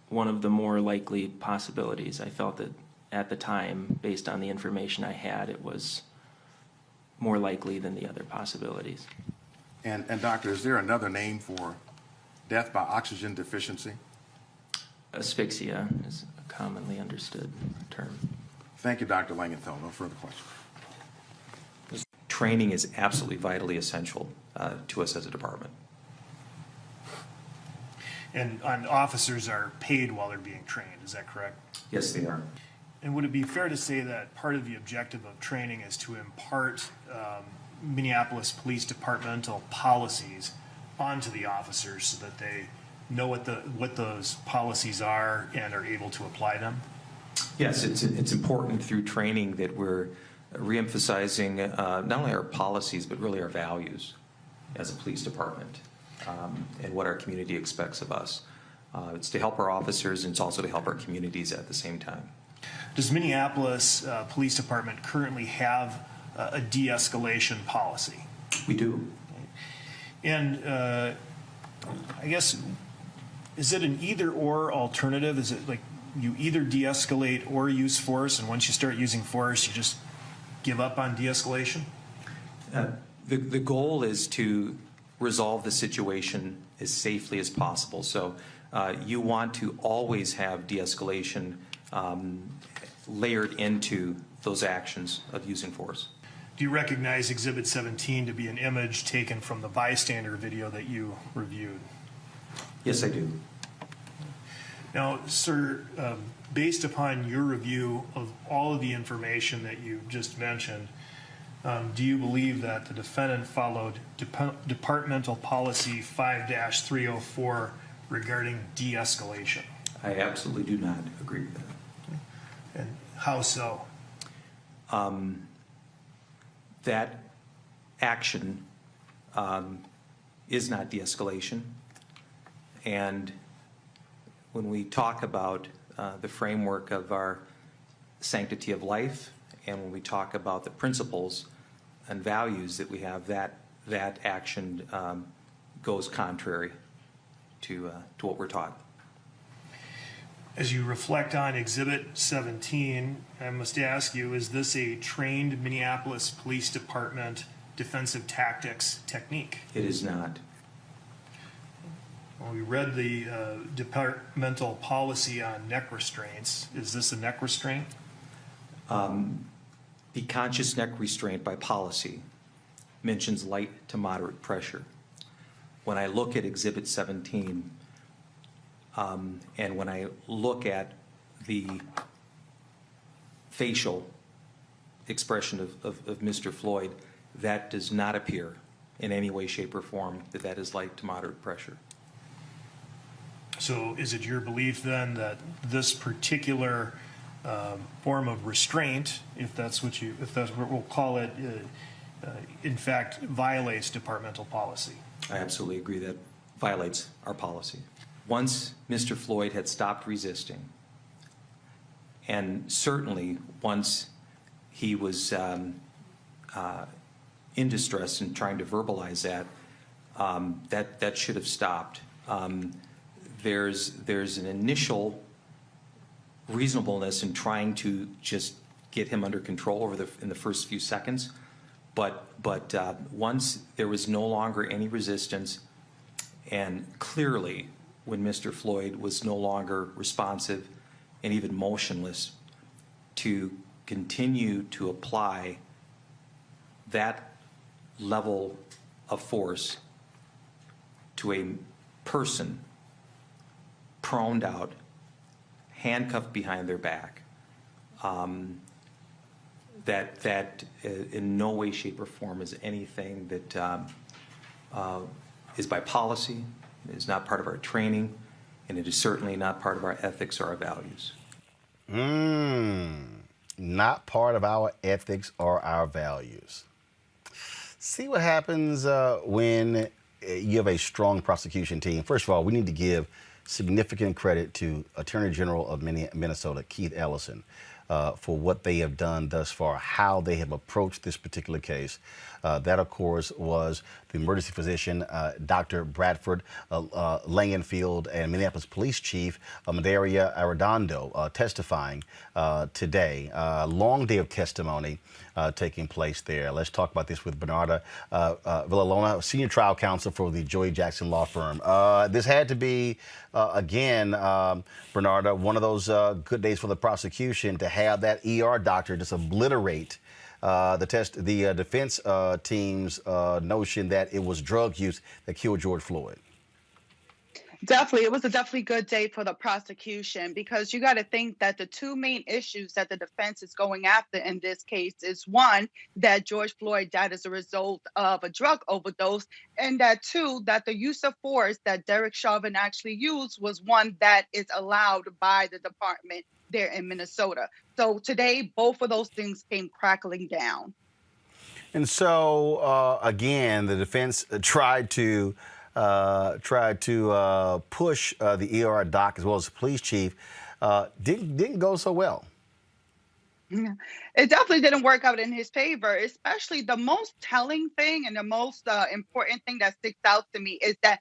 one of the more likely possibilities. I felt that at the time, based on the information I had, it was more likely than the other possibilities. And doctor, is there another name for death by oxygen deficiency? Asphyxia is a commonly understood term. Thank you, Dr. Langenfeld. No further questions. Training is absolutely vitally essential to us as a department. And officers are paid while they're being trained, is that correct? Yes, they are. And would it be fair to say that part of the objective of training is to impart Minneapolis Police Departmental policies onto the officers so that they know what those policies are and are able to apply them? Yes, it's important through training that we're reemphasizing not only our policies but really our values as a police department and what our community expects of us. It's to help our officers, and it's also to help our communities at the same time. Does Minneapolis Police Department currently have a de-escalation policy? We do. And I guess, is it an either-or alternative? Is it like you either de-escalate or use force, and once you start using force, you just give up on de-escalation? The goal is to resolve the situation as safely as possible. So you want to always have de-escalation layered into those actions of using force. Do you recognize Exhibit 17 to be an image taken from the bystander video that you reviewed? Yes, I do. Now, sir, based upon your review of all of the information that you just mentioned, do you believe that the defendant followed departmental policy 5-304 regarding de-escalation? I absolutely do not agree with that. And how so? That action is not de-escalation. And when we talk about the framework of our sanctity of life, and when we talk about the principles and values that we have, that action goes contrary to what we're taught. As you reflect on Exhibit 17, I must ask you, is this a trained Minneapolis Police Department defensive tactics technique? It is not. Well, we read the departmental policy on neck restraints. Is this a neck restraint? The conscious neck restraint by policy mentions light to moderate pressure. When I look at Exhibit 17, and when I look at the facial expression of Mr. Floyd, that does not appear in any way, shape, or form that is light to moderate pressure. So is it your belief then that this particular form of restraint, if that's what we'll call it, in fact violates departmental policy? I absolutely agree that violates our policy. Once Mr. Floyd had stopped resisting, and certainly once he was in distress and trying to verbalize that, that should have stopped. There's an initial reasonableness in trying to just get him under control in the first few seconds. But once there was no longer any resistance, and clearly when Mr. Floyd was no longer responsive and even motionless, to continue to apply that level of force to a person proned out, handcuffed behind their back, that in no way, shape, or form is anything that is by policy, it is not part of our training, and it is certainly not part of our ethics or our values. Not part of our ethics or our values. See what happens when you have a strong prosecution team. First of all, we need to give significant credit to Attorney General of Minnesota, Keith Ellison, for what they have done thus far, how they have approached this particular case. That, of course, was the emergency physician, Dr. Bradford Langenfield, and Minneapolis Police Chief Madaria Arredondo testifying today. Long day of testimony taking place there. Let's talk about this with Bernarda Villalona, senior trial counsel for the Joey Jackson law firm. This had to be, again, Bernarda, one of those good days for the prosecution to have that ER doctor just obliterate the defense team's notion that it was drug use that killed George Floyd. Definitely. It was a definitely good day for the prosecution, because you got to think that the two main issues that the defense is going after in this case is, one, that George Floyd died as a result of a drug overdose, and that, two, that the use of force that Derek Chauvin actually used was one that is allowed by the department there in Minnesota. So today, both of those things came crackling down. And so, again, the defense tried to push the ER doc as well as the police chief. Didn't go so well. Yeah. It definitely didn't work out in his favor, especially the most telling thing and the most important thing that sticks out to me is that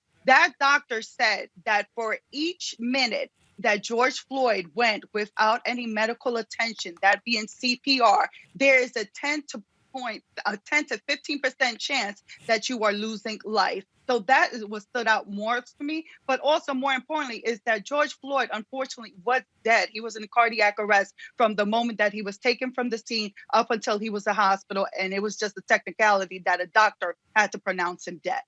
doctor said that for each minute that George Floyd went without any medical attention, that being CPR, there is a 10 to 15% chance that you are losing life. So that is what stood out more to me. But also more importantly is that George Floyd, unfortunately, was dead. He was in cardiac arrest from the moment that he was taken from the scene up until he was in the hospital. And it was just a technicality that a doctor had to pronounce him dead.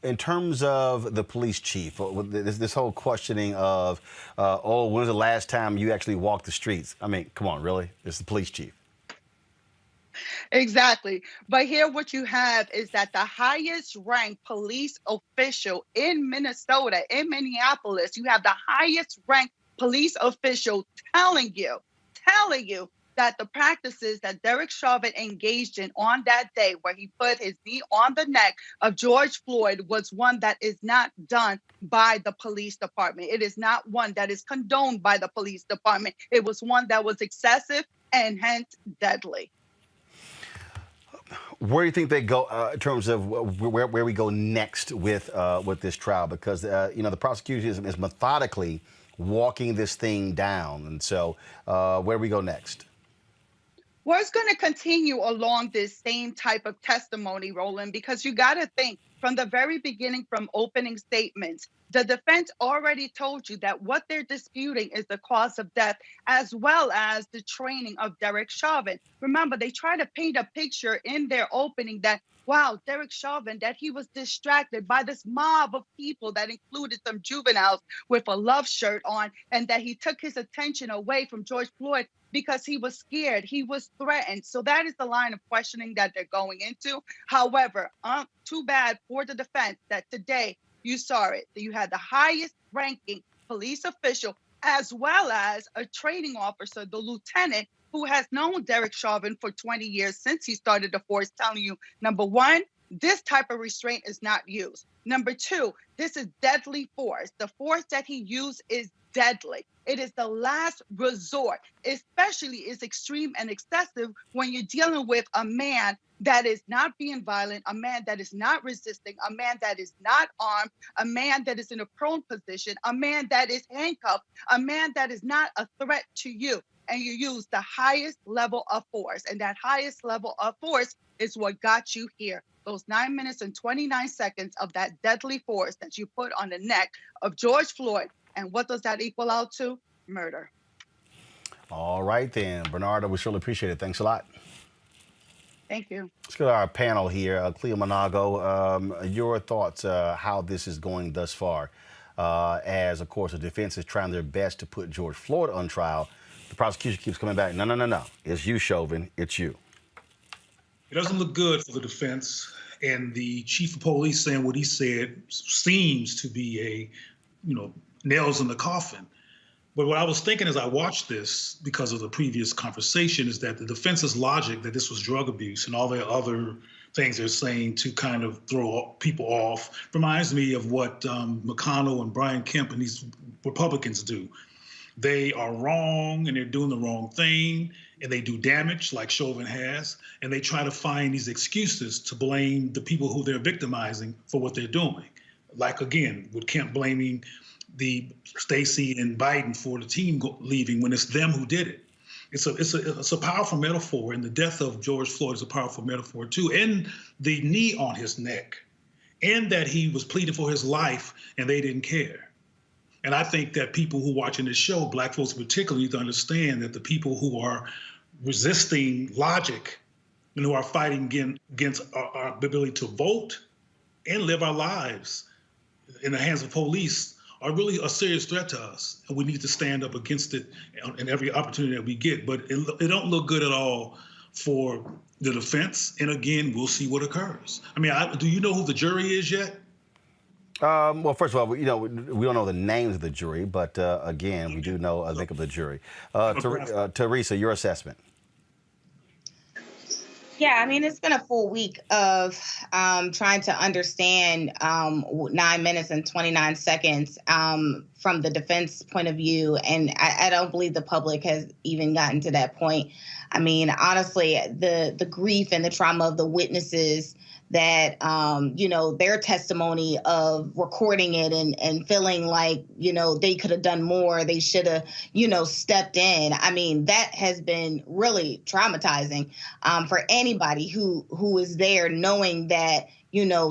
In terms of the police chief, this whole questioning of, when was the last time you actually walked the streets? I mean, come on, really? It's the police chief. Exactly. But here what you have is that the highest ranked police official in Minnesota, in Minneapolis, you have the highest ranked police official telling you that the practices that Derek Chauvin engaged in on that day where he put his knee on the neck of George Floyd was one that is not done by the police department. It is not one that is condoned by the police department. It was one that was excessive and hence deadly. Where do you think they go in terms of where we go next with this trial? Because the prosecution is methodically walking this thing down, and so where do we go next? Well, it's going to continue along this same type of testimony, Roland, because you got to think from the very beginning, from opening statements, the defense already told you that what they're disputing is the cause of death, as well as the training of Derek Chauvin. Remember, they try to paint a picture in their opening that, wow, Derek Chauvin, that he was distracted by this mob of people that included some juveniles with a love shirt on, and that he took his attention away from George Floyd because he was scared, he was threatened. So that is the line of questioning that they're going into. However, too bad for the defense that today you saw it. You had the highest ranking police official as well as a training officer, the lieutenant, who has known Derek Chauvin for 20 years since he started the force, telling you, number one, this type of restraint is not used. Number two, this is deadly force. The force that he used is deadly. It is the last resort. Especially is extreme and excessive when you're dealing with a man that is not being violent, a man that is not resisting, a man that is not armed, a man that is in a prone position, a man that is handcuffed, a man that is not a threat to you. And you use the highest level of force. And that highest level of force is what got you here. Those 9 minutes and 29 seconds of that deadly force that you put on the neck of George Floyd. And what does that equal out to? Murder. All right, then. Bernardo, we surely appreciate it. Thanks a lot. Thank you. Let's go to our panel here. Cleo Monago, your thoughts, how this is going thus far, as, of course, the defense is trying their best to put George Floyd on trial. The prosecution keeps coming back. No. It's you, Chauvin. It's you. It doesn't look good for the defense, and the chief of police saying what he said seems to be nails in the coffin. But what I was thinking as I watched this, because of the previous conversation, is that the defense's logic that this was drug abuse and all the other things they're saying to kind of throw people off reminds me of what McConnell and Brian Kemp and these Republicans do. They are wrong and they're doing the wrong thing, and they do damage like Chauvin has, and they try to find these excuses to blame the people who they're victimizing for what they're doing. Like, again, with Kemp blaming the Stacey and Biden for the team leaving when it's them who did it. It's a powerful metaphor, and the death of George Floyd is a powerful metaphor too, and the knee on his neck, and that he was pleading for his life and they didn't care. And I think that people who are watching this show, Black folks particularly, need to understand that the people who are resisting logic and who are fighting against our ability to vote and live our lives in the hands of police are really a serious threat to us. And we need to stand up against it in every opportunity that we get. But it don't look good at all for the defense. And again, we'll see what occurs. I mean, do you know who the jury is yet? Well, first of all, we don't know the names of the jury, but again, we do know a link of the jury. Teresa, your assessment. Yeah, I mean, it's been a full week of trying to understand 9 minutes and 29 seconds from the defense point of view. And I don't believe the public has even gotten to that point. I mean, honestly, the grief and the trauma of the witnesses that, their testimony of recording it and feeling like, they could have done more, they should have, stepped in. I mean, that has been really traumatizing for anybody who is there knowing that,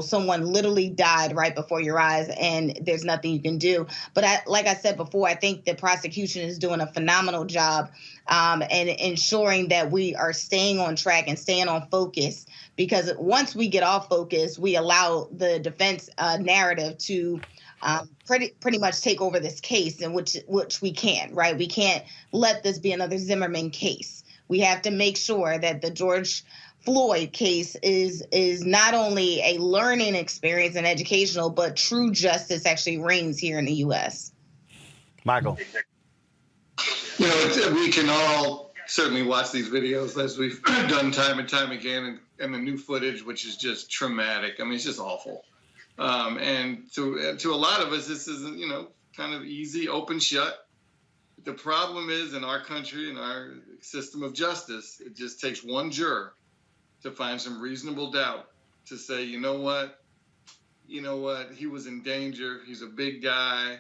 someone literally died right before your eyes and there's nothing you can do. But like I said before, I think the prosecution is doing a phenomenal job and ensuring that we are staying on track and staying on focus, because once we get off focus, we allow the defense narrative to pretty much take over this case, in which we can't, right? We can't let this be another Zimmerman case. We have to make sure that the George Floyd case is not only a learning experience and educational, but true justice actually reigns here in the U.S. Michael. We can all certainly watch these videos as we've done time and time again, and the new footage, which is just traumatic. I mean, it's just awful. And to a lot of us, this isn't, kind of easy, open, shut. The problem is, in our country, in our system of justice, it just takes one juror to find some reasonable doubt to say, you know what, he was in danger, he's a big guy,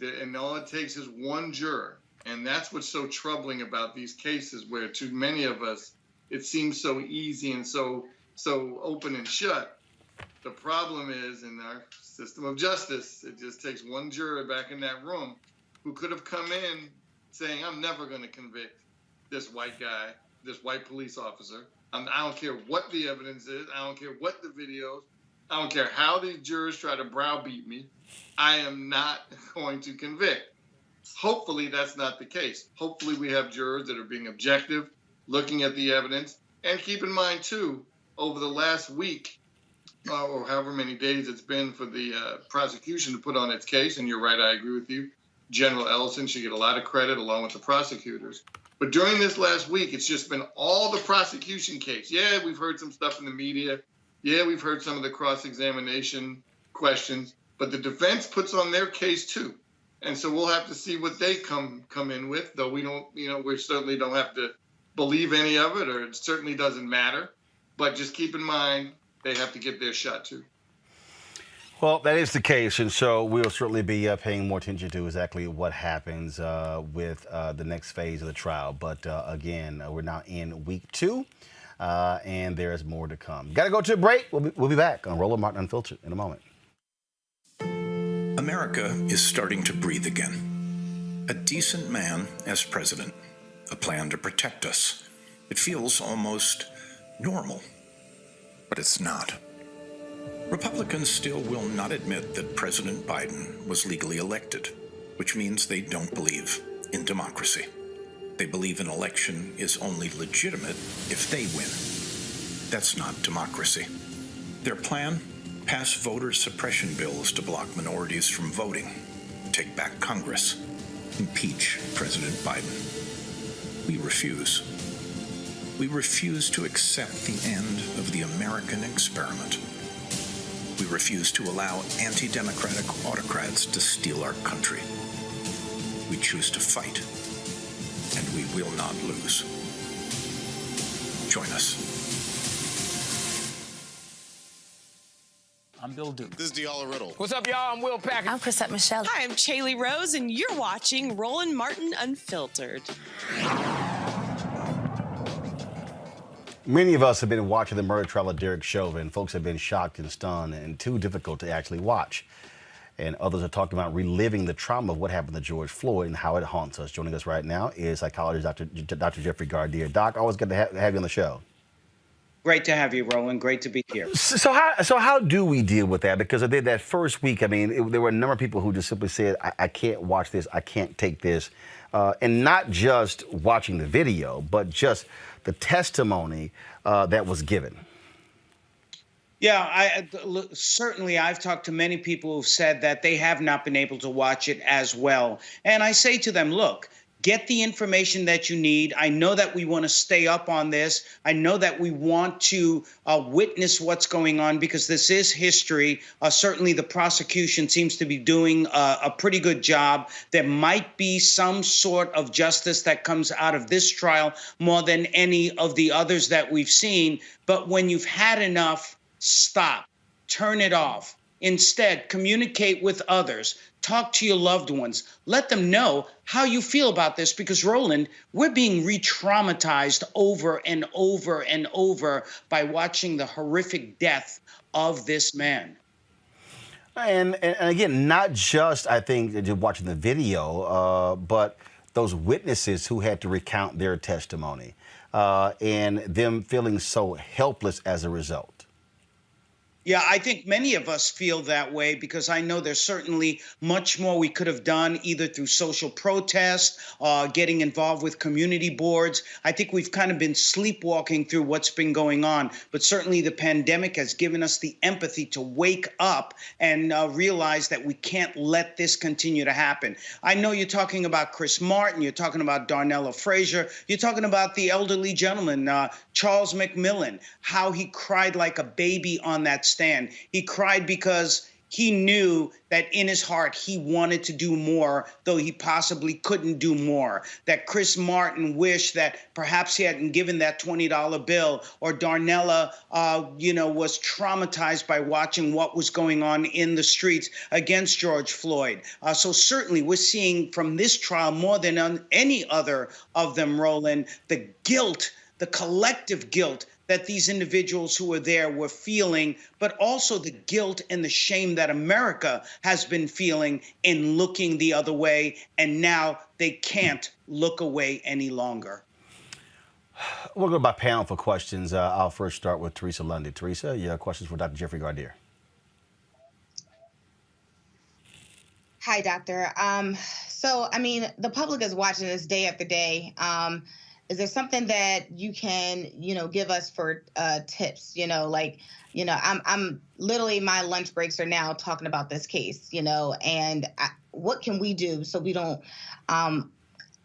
and all it takes is one juror. And that's what's so troubling about these cases, where to many of us, it seems so easy and so open and shut. The problem is, in our system of justice, it just takes one juror back in that room who could have come in saying, I'm never going to convict this white guy, this white police officer. I don't care what the evidence is. I don't care what the videos. I don't care how these jurors try to browbeat me. I am not going to convict. Hopefully that's not the case. Hopefully we have jurors that are being objective, looking at the evidence. And keep in mind, too, over the last week, or however many days it's been for the prosecution to put on its case, and you're right, I agree with you, General Ellison should get a lot of credit along with the prosecutors. But during this last week, it's just been all the prosecution case. Yeah, we've heard some stuff in the media. Yeah, we've heard some of the cross-examination questions. But the defense puts on their case, too. And so we'll have to see what they come in with, though we don't, we certainly don't have to believe any of it, or it certainly doesn't matter. But just keep in mind, they have to get their shot too. Well, that is the case, and so we'll certainly be paying more attention to exactly what happens with the next phase of the trial. But again, we're now in week 2, and there is more to come. Got to go to a break. We'll be back on Roland Martin Unfiltered in a moment. America is starting to breathe again. A decent man as president, a plan to protect us. It feels almost normal, but it's not. Republicans still will not admit that President Biden was legally elected, which means they don't believe in democracy. They believe an election is only legitimate if they win. That's not democracy. Their plan? Pass voter suppression bills to block minorities from voting, take back Congress, impeach President Biden. We refuse. We refuse to accept the end of the American experiment. We refuse to allow anti-democratic autocrats to steal our country. We choose to fight, and we will not lose. Join us. I'm Bill Duke. This is Diala Riddle. What's up, y'all? I'm Will Packard. I'm Chrisette Michelle. Hi, I'm Chaley Rose, and you're watching Roland Martin Unfiltered. Many of us have been watching the murder trial of Derek Chauvin. Folks have been shocked and stunned and too difficult to actually watch. And others are talking about reliving the trauma of what happened to George Floyd and how it haunts us. Joining us right now is psychologist Dr. Jeffrey Gardier. Doc, always good to have you on the show. Great to have you, Roland. Great to be here. So how do we deal with that? Because I did that first week. I mean, there were a number of people who just simply said, I can't watch this. I can't take this. And not just watching the video, but just the testimony that was given. Yeah, certainly I've talked to many people who've said that they have not been able to watch it as well. And I say to them, look, get the information that you need. I know that we want to stay up on this. I know that we want to witness what's going on because this is history. Certainly the prosecution seems to be doing a pretty good job. There might be some sort of justice that comes out of this trial more than any of the others that we've seen. But when you've had enough, stop, turn it off. Instead, communicate with others. Talk to your loved ones. Let them know how you feel about this because, Roland, we're being re-traumatized over and over and over by watching the horrific death of this man. And again, not just, I think, just watching the video, but those witnesses who had to recount their testimony and them feeling so helpless as a result. Yeah, I think many of us feel that way because I know there's certainly much more we could have done either through social protest, getting involved with community boards. I think we've kind of been sleepwalking through what's been going on, but certainly the pandemic has given us the empathy to wake up and realize that we can't let this continue to happen. I know you're talking about Chris Martin, you're talking about Darnella Frazier, you're talking about the elderly gentleman, Charles McMillan, how he cried like a baby on that stand. He cried because he knew that in his heart he wanted to do more, though he possibly couldn't do more. That Chris Martin wished that perhaps he hadn't given that $20 bill, or Darnella, was traumatized by watching what was going on in the streets against George Floyd. So certainly we're seeing from this trial more than on any other of them, Roland, the guilt, the collective guilt that these individuals who were there were feeling, but also the guilt and the shame that America has been feeling in looking the other way, and now they can't look away any longer. We'll go by panel for questions. I'll first start with Teresa Lundy. Teresa, you have questions for Dr. Jeffrey Gardier. Hi, doctor. So, I mean, the public is watching this day after day. Is there something that you can, give us for tips? I'm literally, my lunch breaks are now talking about this case, and what can we do so we don't,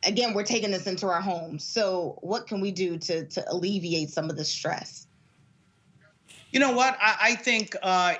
again, we're taking this into our homes. So what can we do to alleviate some of the stress? You know what? I think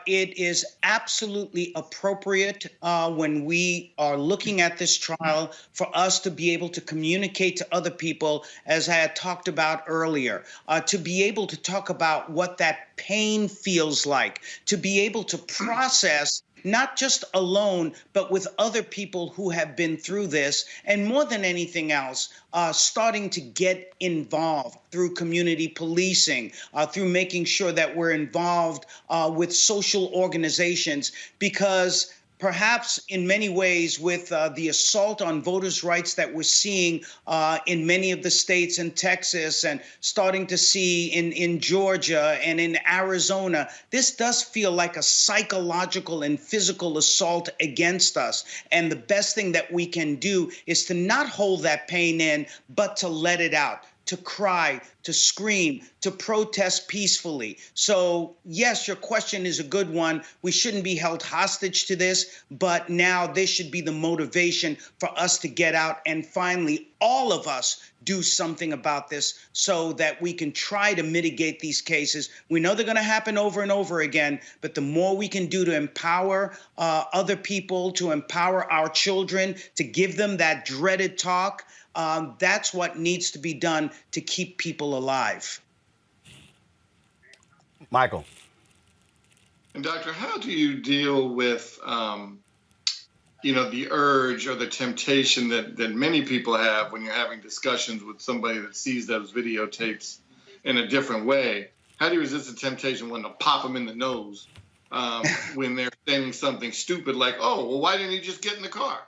it is absolutely appropriate when we are looking at this trial for us to be able to communicate to other people, as I had talked about earlier, to be able to talk about what that pain feels like, to be able to process not just alone, but with other people who have been through this, and more than anything else, starting to get involved through community policing, through making sure that we're involved with social organizations, because perhaps in many ways with the assault on voters' rights that we're seeing in many of the states in Texas and starting to see in Georgia and in Arizona, this does feel like a psychological and physical assault against us. And the best thing that we can do is to not hold that pain in, but to let it out, to cry, to scream, to protest peacefully. So yes, your question is a good one. We shouldn't be held hostage to this, but now this should be the motivation for us to get out and finally all of us do something about this so that we can try to mitigate these cases. We know they're going to happen over and over again, but the more we can do to empower other people, to empower our children, to give them that dreaded talk, that's what needs to be done to keep people alive. Michael. And Doctor, how do you deal with, the urge or the temptation that many people have when you're having discussions with somebody that sees those videotapes in a different way? How do you resist the temptation when to pop them in the nose when they're saying something stupid like, "Oh, well, why didn't he just get in the car?"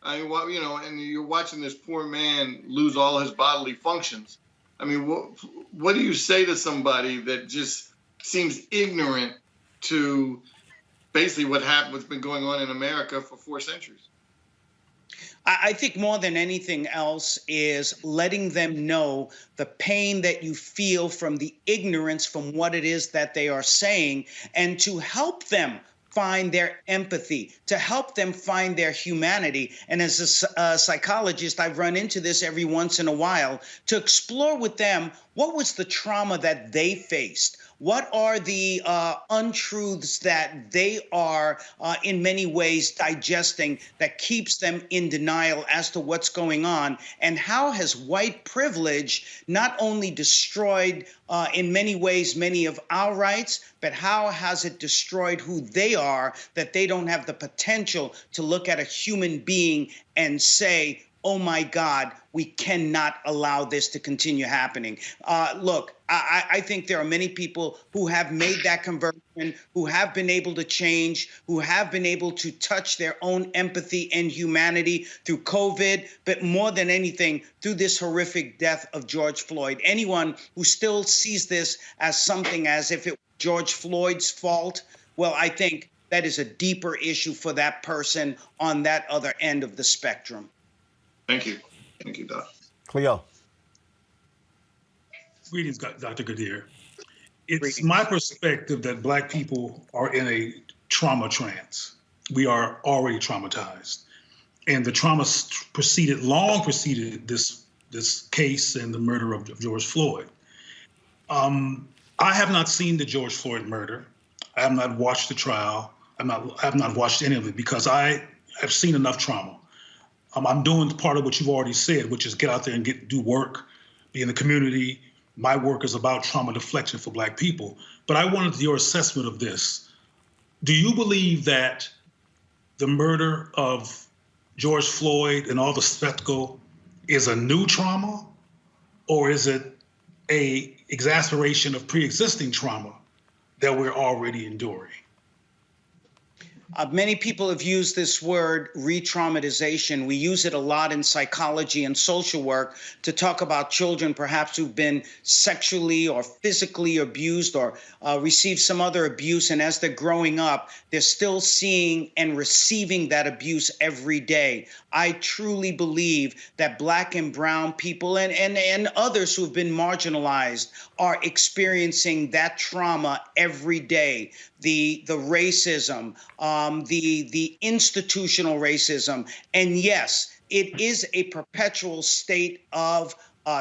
I mean, and you're watching this poor man lose all his bodily functions. I mean, what do you say to somebody that just seems ignorant to basically what's been going on in America for 4 centuries? I think more than anything else is letting them know the pain that you feel from the ignorance from what it is that they are saying, and to help them find their empathy, to help them find their humanity. And as a psychologist, I've run into this every once in a while, to explore with them what was the trauma that they faced. What are the untruths that they are in many ways digesting that keeps them in denial as to what's going on? And how has white privilege not only destroyed in many ways many of our rights, but how has it destroyed who they are, that they don't have the potential to look at a human being and say, "Oh my God, we cannot allow this to continue happening." Look, I think there are many people who have made that conversion, who have been able to change, who have been able to touch their own empathy and humanity through COVID, but more than anything, through this horrific death of George Floyd. Anyone who still sees this as something as if it was George Floyd's fault, well, I think that is a deeper issue for that person on that other end of the spectrum. Thank you. Thank you, Doc. Cleo. Greetings, Dr. Gadir. It's my perspective that Black people are in a trauma trance. We are already traumatized. And the trauma long preceded this case and the murder of George Floyd. I have not seen the George Floyd murder. I have not watched the trial. I have not watched any of it because I have seen enough trauma. I'm doing part of what you've already said, which is get out there and do work, be in the community. My work is about trauma deflection for Black people. But I wanted your assessment of this. Do you believe that the murder of George Floyd and all the spectacle is a new trauma, or is it a exacerbation of pre-existing trauma that we're already enduring? Many people have used this word re-traumatization. We use it a lot in psychology and social work to talk about children perhaps who've been sexually or physically abused or received some other abuse. And as they're growing up, they're still seeing and receiving that abuse every day. I truly believe that Black and brown people and others who have been marginalized are experiencing that trauma every day. The racism, the institutional racism. And yes, it is a perpetual state of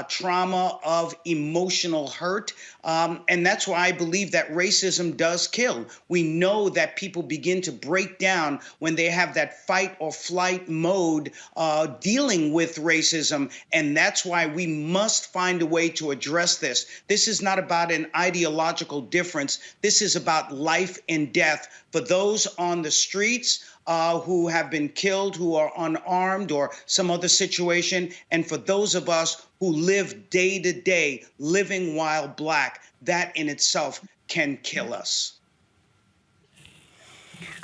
trauma, of emotional hurt. And that's why I believe that racism does kill. We know that people begin to break down when they have that fight or flight mode dealing with racism. And that's why we must find a way to address this. This is not about an ideological difference. This is about life and death for those on the streets who have been killed, who are unarmed or some other situation, and for those of us who live day to day, living while black. That in itself can kill us.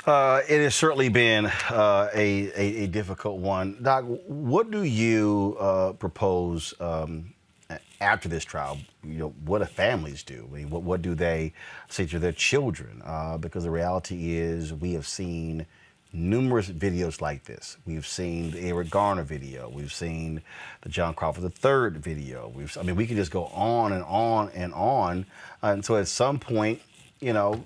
It has certainly been a difficult one. Doc, what do you propose after this trial? You know, what do families do? I mean, what do they say to their children? Because the reality is we have seen numerous videos like this. We've seen the Eric Garner video. We've seen the John Crawford III video. I mean, we can just go on and on and on. And so at some point, you know,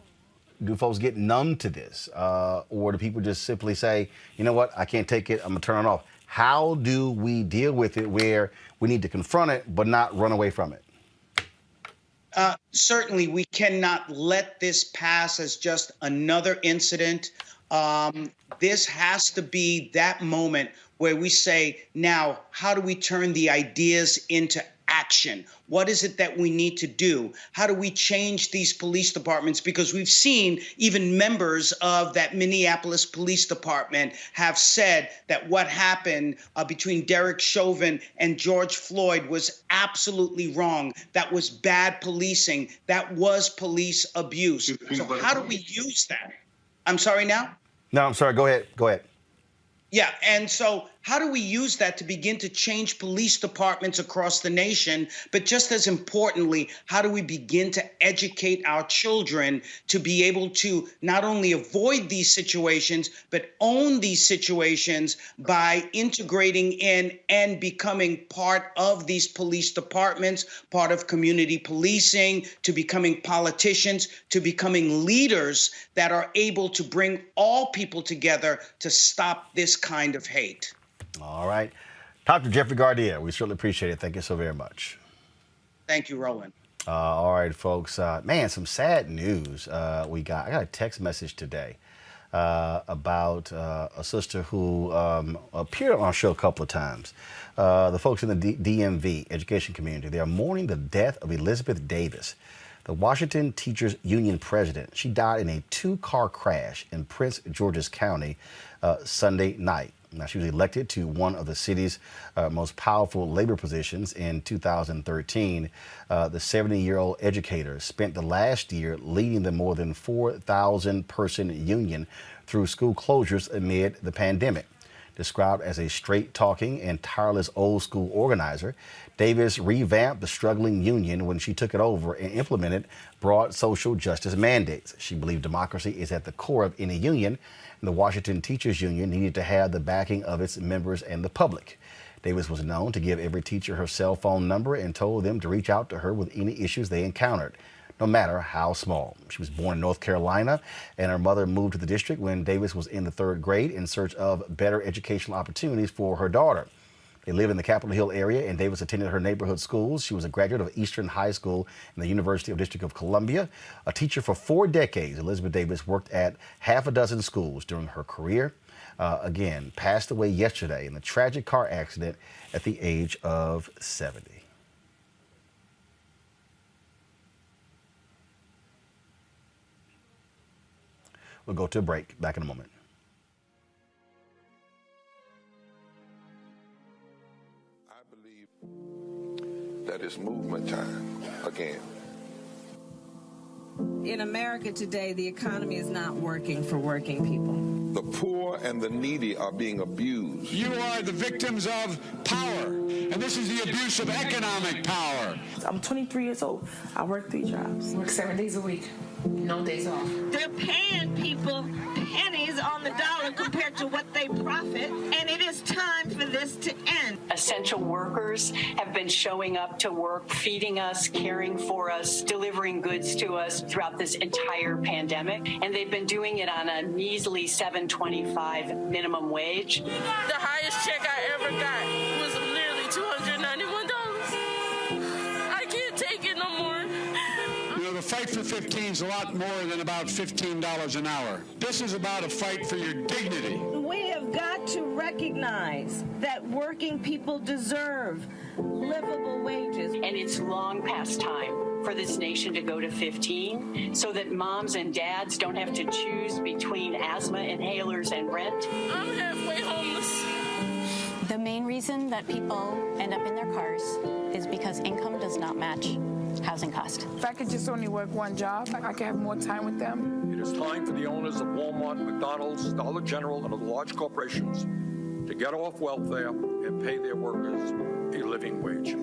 do folks get numb to this? Or do people just simply say, you know what, I can't take it, I'm gonna turn it off? How do we deal with it where we need to confront it but not run away from it? Certainly, we cannot let this pass as just another incident. This has to be that moment where we say, now, how do we turn the ideas into action? What is it that we need to do? How do we change these police departments? Because we've seen even members of that Minneapolis Police Department have said that what happened between Derek Chauvin and George Floyd was absolutely wrong. That was bad policing. That was police abuse. So how do we use that? I'm sorry now? No, I'm sorry. Go ahead. Go ahead. Yeah. And so how do we use that to begin to change police departments across the nation? But just as importantly, how do we begin to educate our children to be able to not only avoid these situations, but own these situations by integrating in and becoming part of these police departments, part of community policing, to becoming politicians, to becoming leaders that are able to bring all people together to stop this kind of hate. All right. Dr. Jeffrey Gardia, we certainly appreciate it. Thank you so very much. Thank you, Roland. All right, folks. Man, some sad news I got a text message today about a sister who appeared on our show a couple of times. The folks in the DMV education community, they are mourning the death of Elizabeth Davis, the Washington Teachers Union president. She died in a two-car crash in Prince George's County Sunday night. Now, she was elected to one of the city's most powerful labor positions in 2013. The 70-year-old educator spent the last year leading the more than 4,000-person union through school closures amid the pandemic. Described as a straight-talking and tireless old-school organizer, Davis revamped the struggling union when she took it over and implemented broad social justice mandates. She believed democracy is at the core of any union, and the Washington Teachers Union needed to have the backing of its members and the public. Davis was known to give every teacher her cell phone number and told them to reach out to her with any issues they encountered, no matter how small. She was born in North Carolina, and her mother moved to the district when Davis was in the 3rd grade in search of better educational opportunities for her daughter. They live in the Capitol Hill area, and Davis attended her neighborhood schools. She was a graduate of Eastern High School and the University of District of Columbia. A teacher for 4 decades, Elizabeth Davis worked at half a dozen schools during her career. Again, passed away yesterday in a tragic car accident at the age of 70. We'll go to a break. Back in a moment. That is movement time again. In America today, the economy is not working for working people. The poor and the needy are being abused. You are the victims of power, and this is the abuse of economic power. I'm 23 years old. I work 3 jobs. Work 7 days a week. No days off. They're paying people pennies on the dollar compared to what they profit, and it is time for this to end. Essential workers have been showing up to work, feeding us, caring for us, delivering goods to us throughout this entire pandemic, and they've been doing it on a measly $7.25 minimum wage. The highest check I ever got was nearly $291. fight for 15 is a lot more than about $15 an hour. This is about a fight for your dignity. We have got to recognize that working people deserve livable wages. And it's long past time for this nation to go to 15 so that moms and dads don't have to choose between asthma inhalers and rent. I'm halfway homeless. The main reason that people end up in their cars is because income does not match housing cost. If I could just only work one job, I could have more time with them. It is time for the owners of Walmart, McDonald's, Dollar General, and other large corporations to get off welfare and pay their workers a living wage.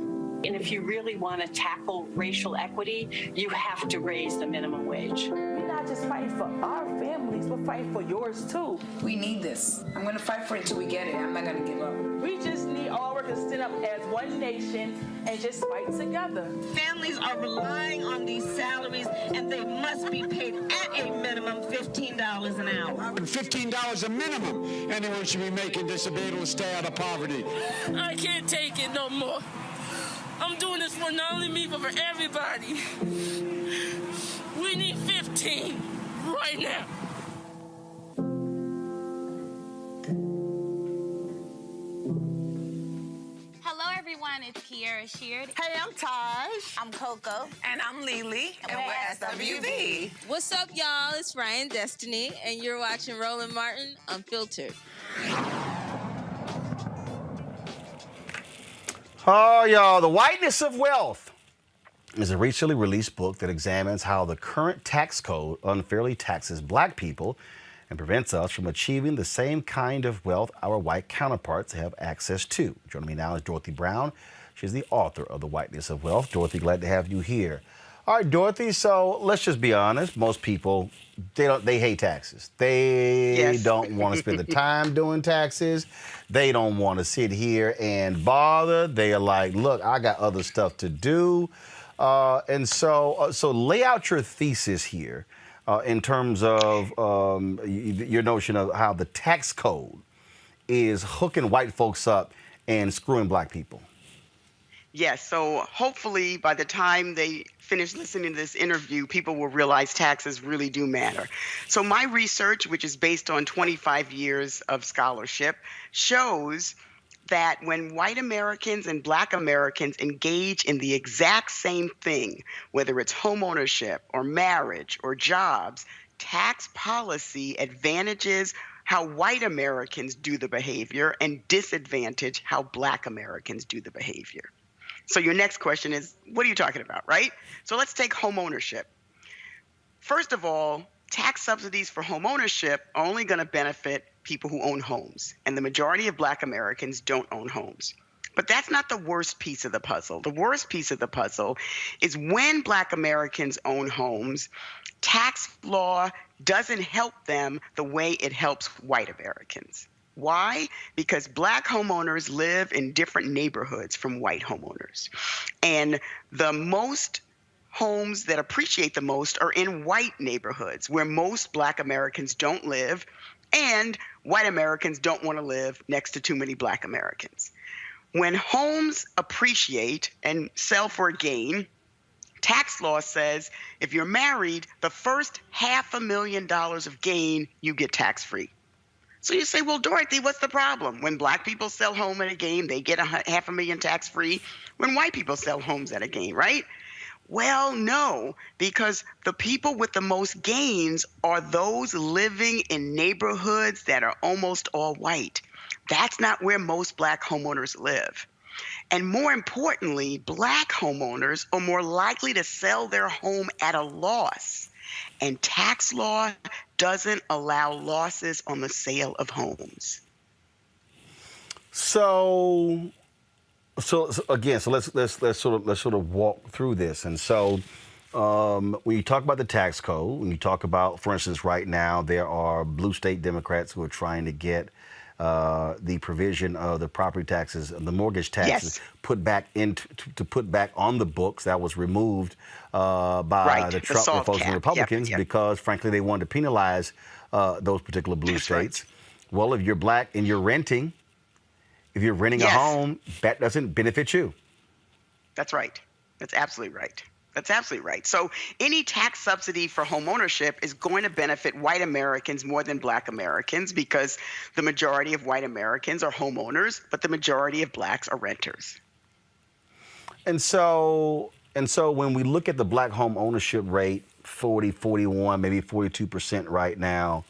And if you really want to tackle racial equity, you have to raise the minimum wage. We're not just fighting for our families, we're fighting for yours too. We need this. I'm going to fight for it until we get it. I'm not going to give up. We just need all workers to stand up as one nation and just fight together. Families are relying on these salaries, and they must be paid at a minimum $15 an hour. $15 a minimum anyone should be making to be able to stay out of poverty. I can't take it no more. I'm doing this for not only me, but for everybody. We need 15 right now. Hello, everyone. It's Kiara Sheard. Hey, I'm Taj. I'm Coco. And I'm Lily. And we're SWV. What's up, y'all? It's Ryan Destiny, and you're watching Roland Martin Unfiltered. Oh, y'all, The Whiteness of Wealth is a recently released book that examines how the current tax code unfairly taxes black people and prevents us from achieving the same kind of wealth our white counterparts have access to. Joining me now is Dorothy Brown. She's the author of The Whiteness of Wealth. Dorothy, glad to have you here. All right, Dorothy, so let's just be honest. Most people, they hate taxes. They don't want to spend the time doing taxes. They don't want to sit here and bother. They are like, look, I got other stuff to do. And so lay out your thesis here in terms of your notion of how the tax code is hooking white folks up and screwing black people. Yes, so hopefully by the time they finish listening to this interview, people will realize taxes really do matter. So my research, which is based on 25 years of scholarship, shows that when white Americans and black Americans engage in the exact same thing, whether it's homeownership or marriage or jobs, tax policy advantages how white Americans do the behavior and disadvantage how black Americans do the behavior. So your next question is, what are you talking about, right? So let's take home ownership. First of all, tax subsidies for home ownership are only going to benefit people who own homes, and the majority of black Americans don't own homes. But that's not the worst piece of the puzzle. The worst piece of the puzzle is when black Americans own homes, tax law doesn't help them the way it helps white Americans. Why? Because black homeowners live in different neighborhoods from white homeowners. And the most homes that appreciate the most are in white neighborhoods where most black Americans don't live, and white Americans don't want to live next to too many black Americans. When homes appreciate and sell for a gain, tax law says if you're married, the first $500,000 of gain you get tax-free. So you say, well, Dorothy, what's the problem? When black people sell home at a gain, they get $500,000 tax-free. When white people sell homes at a gain, right? Well, no, because the people with the most gains are those living in neighborhoods that are almost all white. That's not where most black homeowners live. And more importantly, black homeowners are more likely to sell their home at a loss. And tax law doesn't allow losses on the sale of homes. So let's sort of walk through this. And so when you talk about the tax code, when you talk about, for instance, right now there are blue state Democrats who are trying to get the provision of the property taxes, the mortgage taxes, put back on the books. That was removed by the Trump folks and Republicans because, frankly, they wanted to penalize those particular blue states. Right. Well, if you're black and you're renting, if you're renting a home, that doesn't benefit you. That's right. That's absolutely right. That's absolutely right. So any tax subsidy for home ownership is going to benefit white Americans more than black Americans because the majority of white Americans are homeowners, but the majority of blacks are renters. And so when we look at the black home ownership rate, 40, 41, maybe 42% right now,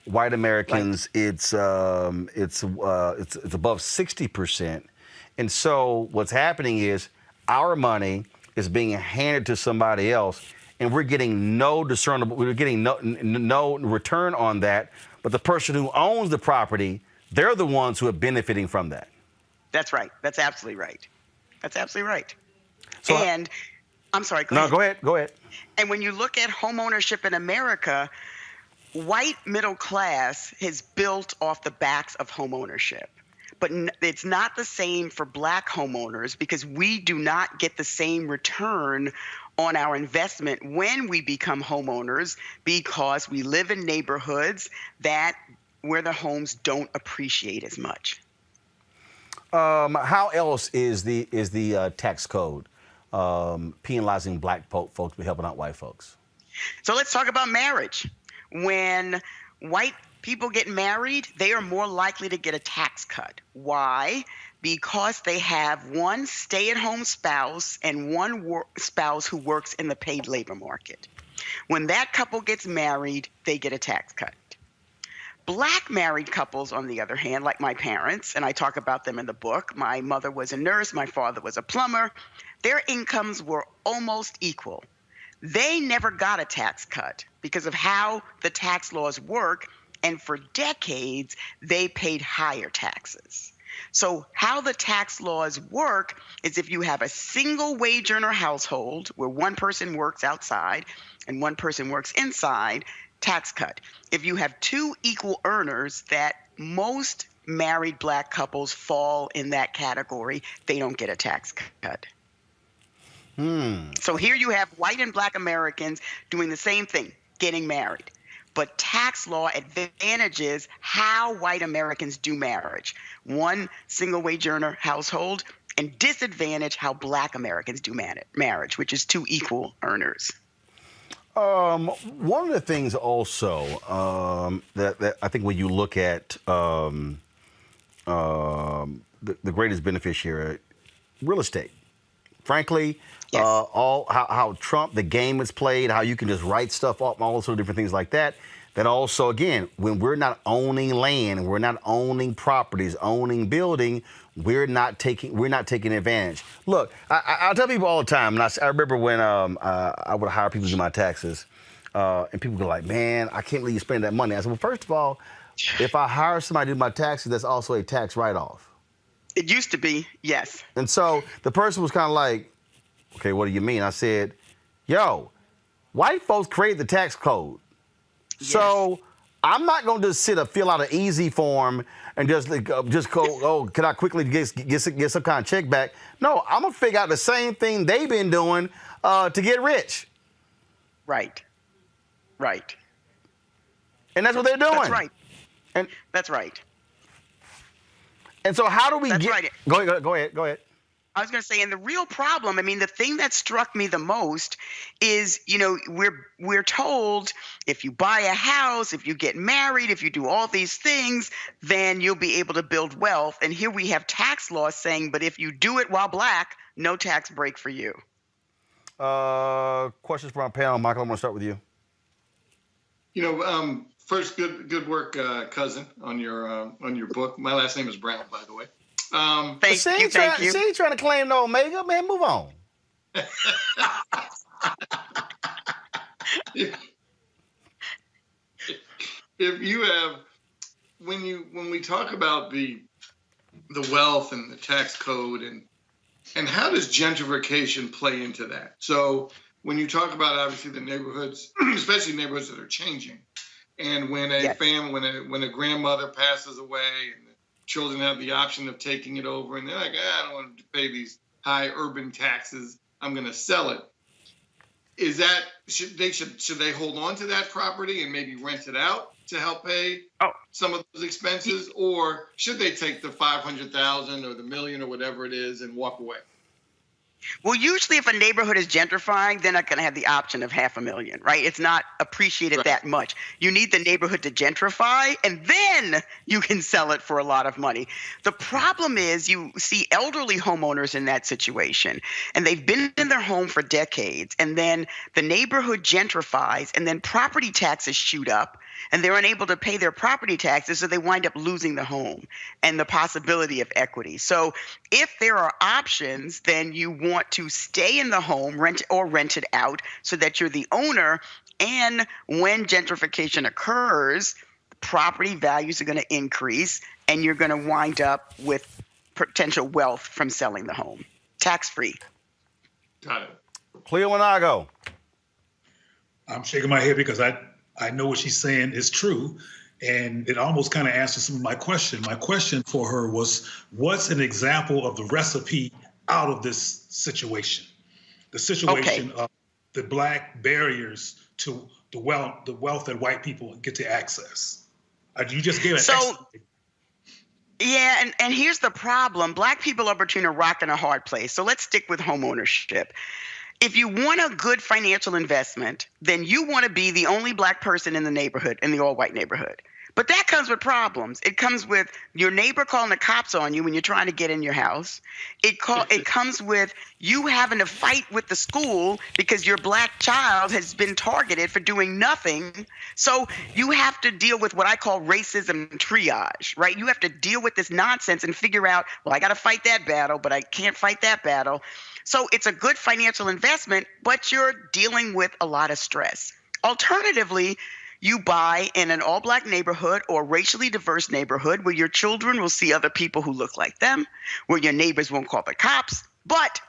white Americans, it's above 60%. And so what's happening is our money is being handed to somebody else, and we're getting no return on that. But the person who owns the property, they're the ones who are benefiting from that. That's right. That's absolutely right. That's absolutely right. So, and I'm sorry, go ahead. No, go ahead. And when you look at home ownership in America, white middle class is built off the backs of home ownership. But it's not the same for black homeowners because we do not get the same return on our investment when we become homeowners because we live in neighborhoods where the homes don't appreciate as much. How else is the tax code penalizing black folks but helping out white folks? So let's talk about marriage. When white people get married, they are more likely to get a tax cut. Why? Because they have one stay-at-home spouse and one spouse who works in the paid labor market. When that couple gets married, they get a tax cut. Black married couples, on the other hand, like my parents, and I talk about them in the book, my mother was a nurse, my father was a plumber, their incomes were almost equal. They never got a tax cut because of how the tax laws work. And for decades, they paid higher taxes. So how the tax laws work is if you have a single wage earner household where one person works outside and one person works inside, tax cut. If you have two equal earners, that most married black couples fall in that category, they don't get a tax cut. So here you have white and black Americans doing the same thing, getting married. But tax law advantages how white Americans do marriage. One single wage earner household, and disadvantage how black Americans do marriage, which is two equal earners. One of the things also that I think when you look at the greatest beneficiary, real estate. Frankly, yes. How Trump, the game is played, how you can just write stuff up, all those sort of different things like that. That also, again, when we're not owning land, we're not owning properties, owning building, we're not taking advantage. Look, I tell people all the time, and I remember when I would hire people to do my taxes, and people go like, "Man, I can't believe you spend that money." I said, "Well, first of all, if I hire somebody to do my taxes, that's also a tax write-off." It used to be, yes. And so the person was kind of like, "Okay, what do you mean?" I said, "Yo, white folks created the tax code. Yes. So I'm not going to just fill out an easy form and just go, oh, can I quickly get some kind of check back? No, I'm going to figure out the same thing they've been doing to get rich." Right. And that's what they're doing. That's right. And that's right. And so how do we That's get... right. Go ahead. I was going to say, and the real problem, I mean, the thing that struck me the most is, we're told if you buy a house, if you get married, if you do all these things, then you'll be able to build wealth. And here we have tax laws saying, but if you do it while black, no tax break for you. Questions from our panel. Michael, I'm going to start with you. First, good work, cousin, on your book. My last name is Brown, by the way. Thank you. See, trying to claim the Omega, man. Move on. If you have, when we talk about the wealth and the tax code and how does gentrification play into that? So when you talk about obviously the neighborhoods, especially neighborhoods that are changing, and when a family, when a grandmother passes away and the children have the option of taking it over, and they're like, I don't want to pay these high urban taxes, I'm going to sell it. Is that should they hold on to that property and maybe rent it out to help pay some of those expenses, or should they take the $500,000 or the $1 million or whatever it is and walk away? Well, usually if a neighborhood is gentrifying, they're not going to have the option of $500,000, right? It's not appreciated that much. You need the neighborhood to gentrify, and then you can sell it for a lot of money. The problem is you see elderly homeowners in that situation, and they've been in their home for decades, and then the neighborhood gentrifies, and then property taxes shoot up, and they're unable to pay their property taxes, so they wind up losing the home and the possibility of equity. So if there are options, then you want to stay in the home, rent it out so that you're the owner. And when gentrification occurs, property values are going to increase, and you're going to wind up with potential wealth from selling the home, tax-free. Got it. Cleo Monago. I'm shaking my head because I know what she's saying is true, and it almost kind of answers some of my question. My question for her was, what's an example of the recipe out of this situation? The situation of the Black barriers to the wealth that white people get to access. You just gave an Yeah, and here's the problem. Black people are between a rock and a hard place. So let's stick with home ownership. If you want a good financial investment, then you want to be the only Black person in the neighborhood, in the all-white neighborhood. But that comes with problems. It comes with your neighbor calling the cops on you when you're trying to get in your house. It comes with you having to fight with the school because your Black child has been targeted for doing nothing. So you have to deal with what I call racism triage, right? You have to deal with this nonsense and figure out, well, I got to fight that battle, but I can't fight that battle. So it's a good financial investment, but you're dealing with a lot of stress. Alternatively, you buy in an all-Black neighborhood or racially diverse neighborhood where your children will see other people who look like them, where your neighbors won't call the cops, but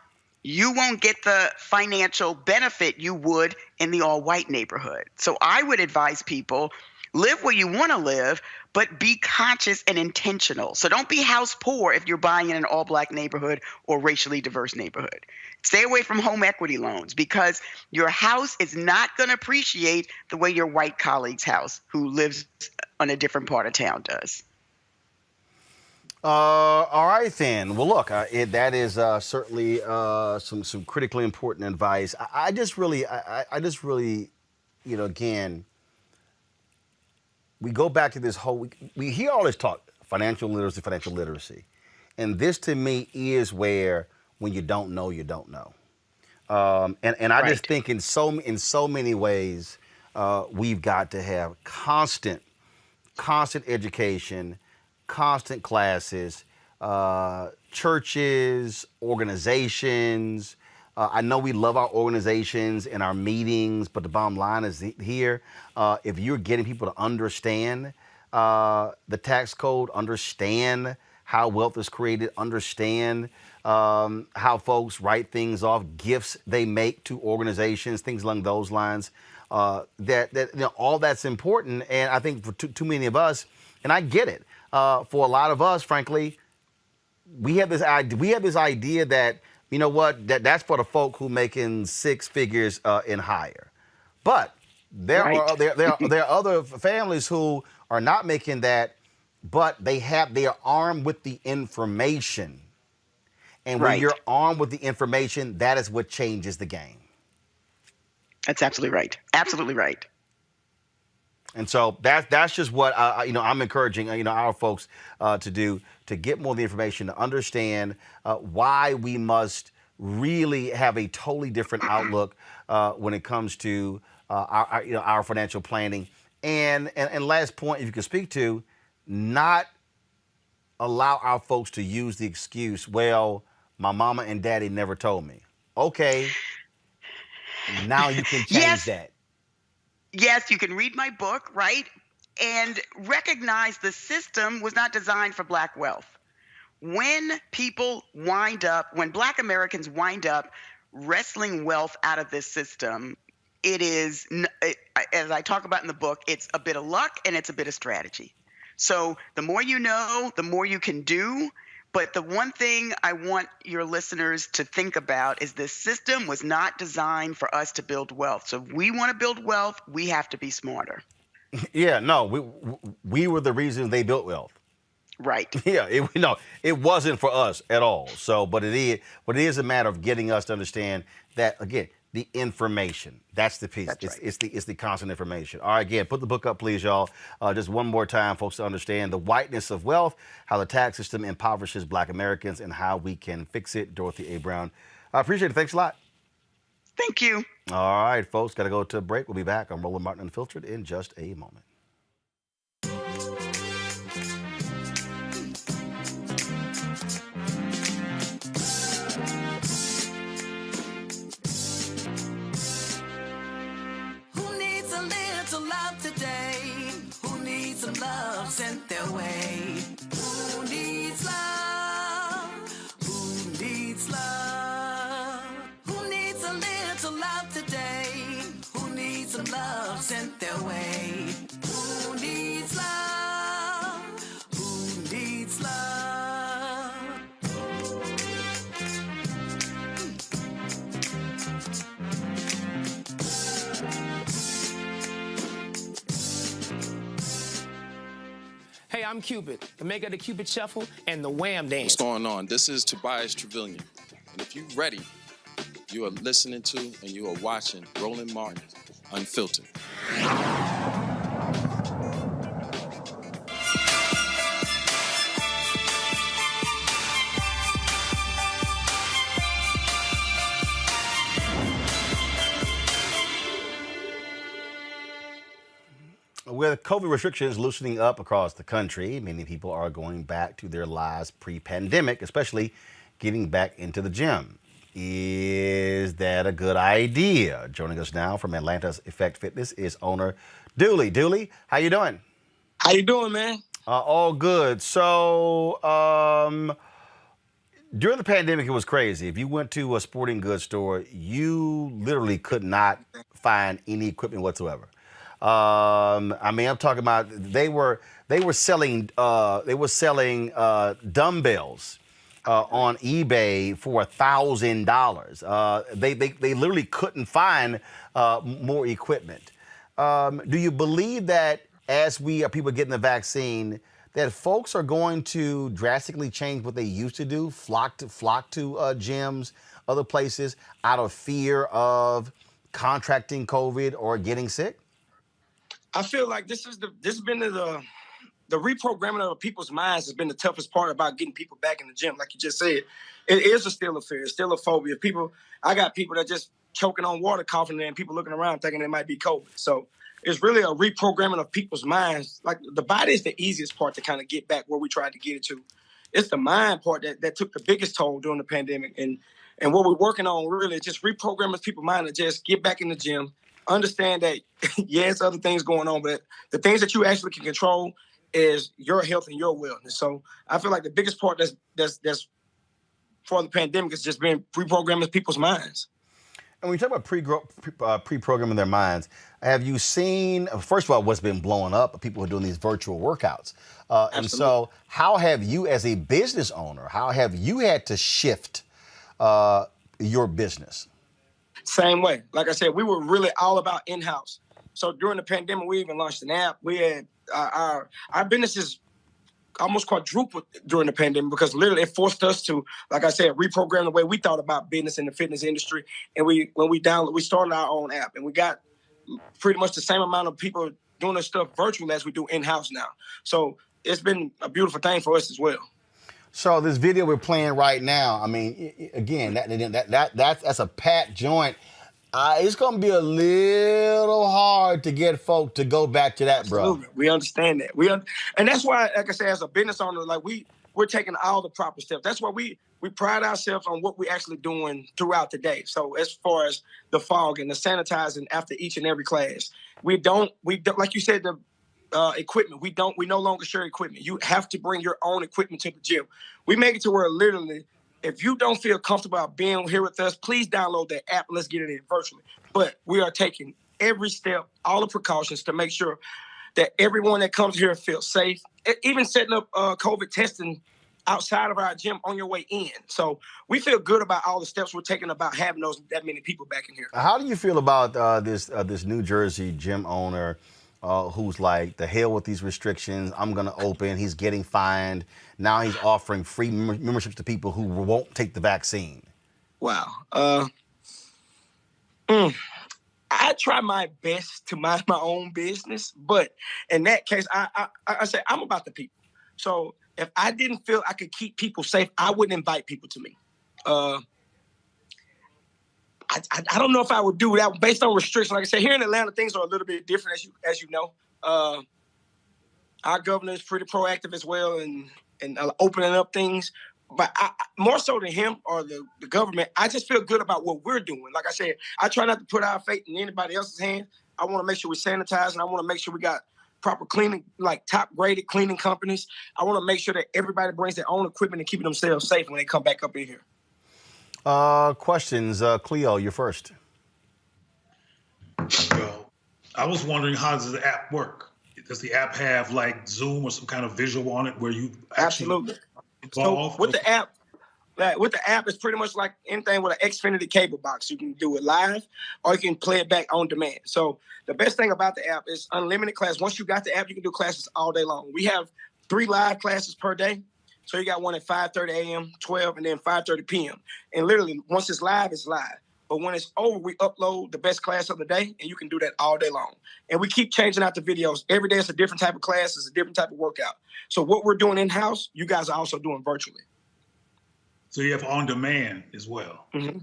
you won't get the financial benefit you would in the all-white neighborhood. So I would advise people, live where you want to live, but be conscious and intentional. So don't be house poor if you're buying in an all-Black neighborhood or racially diverse neighborhood. Stay away from home equity loans because your house is not going to appreciate the way your white colleague's house who lives on a different part of town does. All right, then. Well, look, that is certainly some critically important advice. I just really, you know, again, we go back to this whole, we hear all this talk, financial literacy. And this to me is where when you don't know, you don't know. And I just think in so many ways, we've got to have constant education, constant classes, churches, organizations. I know we love our organizations and our meetings, but the bottom line is here, if you're getting people to understand the tax code, understand how wealth is created, understand how folks write things off, gifts they make to organizations, things along those lines, that you know, all that's important. And I think for too many of us, and I get it, for a lot of us, frankly, we have this idea that, you know what, that's for the folk who making six figures and higher. But there are other families who are not making that, but they are armed with the information. And when you're armed with the information, that is what changes the game. That's absolutely right. Absolutely right. And so that's just what I'm encouraging our folks to do, to get more of the information, to understand why we must really have a totally different outlook when it comes to our financial planning. And last point, if you could speak to, not allow our folks to use the excuse, well, my mama and daddy never told me. Okay, now you can change that. Yes, you can read my book, right? And recognize the system was not designed for Black wealth. When Black Americans wind up wrestling wealth out of this system, it is, as I talk about in the book, it's a bit of luck and it's a bit of strategy. So the more you know, the more you can do. But the one thing I want your listeners to think about is this system was not designed for us to build wealth. So if we want to build wealth, we have to be smarter. Yeah, no, we were the reason they built wealth. Right. Yeah, it wasn't for us at all. So, but it is a matter of getting us to understand that, again, the information. That's the piece. That's right. It's the constant information. All right, again, put the book up, please, y'all. Just one more time, folks, to understand the whiteness of wealth, how the tax system impoverishes Black Americans, and how we can fix it. Dorothy A. Brown. I appreciate it. Thanks a lot. Thank you. All right, folks, got to go to a break. We'll be back on Roland Martin Unfiltered in just a moment. Love sent their way. Who needs love? Who needs love? Who needs a little love today? Who needs some love sent their way? Who needs love? Who needs love? Hey, I'm Cupid, the maker of the Cupid Shuffle and the Wham Dance. What's going on? This is Tobias Trevelyan. And if you're ready, you are listening to and you are watching Roland Martin Unfiltered. With COVID restrictions loosening up across the country, many people are going back to their lives pre-pandemic, especially getting back into the gym. Is that a good idea? Joining us now from Atlanta's Effect Fitness is owner Dooley. Dooley, how you doing? How you doing, man? All good. So, during the pandemic, it was crazy. If you went to a sporting goods store, you literally could not find any equipment whatsoever. I mean, I'm talking about they were selling dumbbells on eBay for $1,000. They literally couldn't find more equipment. Do you believe that as people getting the vaccine, that folks are going to drastically change what they used to do, flock to gyms, other places, out of fear of contracting COVID or getting sick? I feel like this has been the reprogramming of people's minds has been the toughest part about getting people back in the gym. Like you just said, it is still a fear, it's still a phobia. I got people that just choking on water, coughing, and people looking around thinking it might be COVID. So it's really a reprogramming of people's minds. Like the body is the easiest part to kind of get back where we tried to get it to. It's the mind part that took the biggest toll during the pandemic. And what we're working on really is just reprogramming people's mind to just get back in the gym. Understand that, yes, other things going on, but the things that you actually can control is your health and your wellness. So I feel like the biggest part that's for the pandemic is just being reprogramming people's minds. And when you talk about pre-programming their minds, have you seen, first of all, what's been blowing up? People are doing these virtual workouts. And so how have you, as a business owner, how have you had to shift your business? Same way. Like I said, we were really all about in-house. So during the pandemic, we even launched an app. We had our businesses almost quadrupled during the pandemic because literally it forced us to, like I said, reprogram the way we thought about business in the fitness industry. And we started our own app, and we got pretty much the same amount of people doing this stuff virtually as we do in-house now. So it's been a beautiful thing for us as well. So this video we're playing right now, I mean, again, that's a packed joint. It's going to be a little hard to get folk to go back to that, Absolutely. bro. We understand that. And that's why, like I said, as a business owner, like we're taking all the proper steps. That's why we pride ourselves on what we're actually doing throughout the day. So as far as the fog and the sanitizing after each and every class, we don't like you said, the equipment. We no longer share equipment. You have to bring your own equipment to the gym. We make it to where literally, if you don't feel comfortable about being here with us, please download that app. Let's get it in virtually. But we are taking every step, all the precautions to make sure that everyone that comes here feels safe. Even setting up COVID testing outside of our gym on your way in. So we feel good about all the steps we're taking about having that many people back in here. How do you feel about this New Jersey gym owner who's like, the hell with these restrictions, I'm going to open. He's getting fined. Now he's offering free memberships to people who won't take the vaccine. Wow. I try my best to mind my own business, but in that case, I say I'm about the people. So if I didn't feel I could keep people safe, I wouldn't invite people to me. I don't know if I would do that based on restrictions. Like I said, here in Atlanta, things are a little bit different, as you know. Our governor is pretty proactive as well and opening up things. But more so than him or the government, I just feel good about what we're doing. Like I said, I try not to put our faith in anybody else's hands. I want to make sure we sanitize, and I want to make sure we got proper cleaning, like top-graded cleaning companies. I want to make sure that everybody brings their own equipment and keeping themselves safe when they come back up in here. Questions. Cleo, you're first. Well, I was wondering, how does the app work? Does the app have like Zoom or some kind of visual on it where you Absolutely. involved? So with the app, it's pretty much like anything with an Xfinity cable box. You can do it live or you can play it back on demand. So the best thing about the app is unlimited class. Once you got the app, you can do classes all day long. We have 3 live classes per day. So you got one at 5:30 a.m., 12, and then 5:30 p.m. And literally, once it's live, it's live. But when it's over, we upload the best class of the day, and you can do that all day long. And we keep changing out the videos. Every day it's a different type of class. It's a different type of workout. So what we're doing in-house, you guys are also doing virtually. So you have on demand as well. Mm-hmm.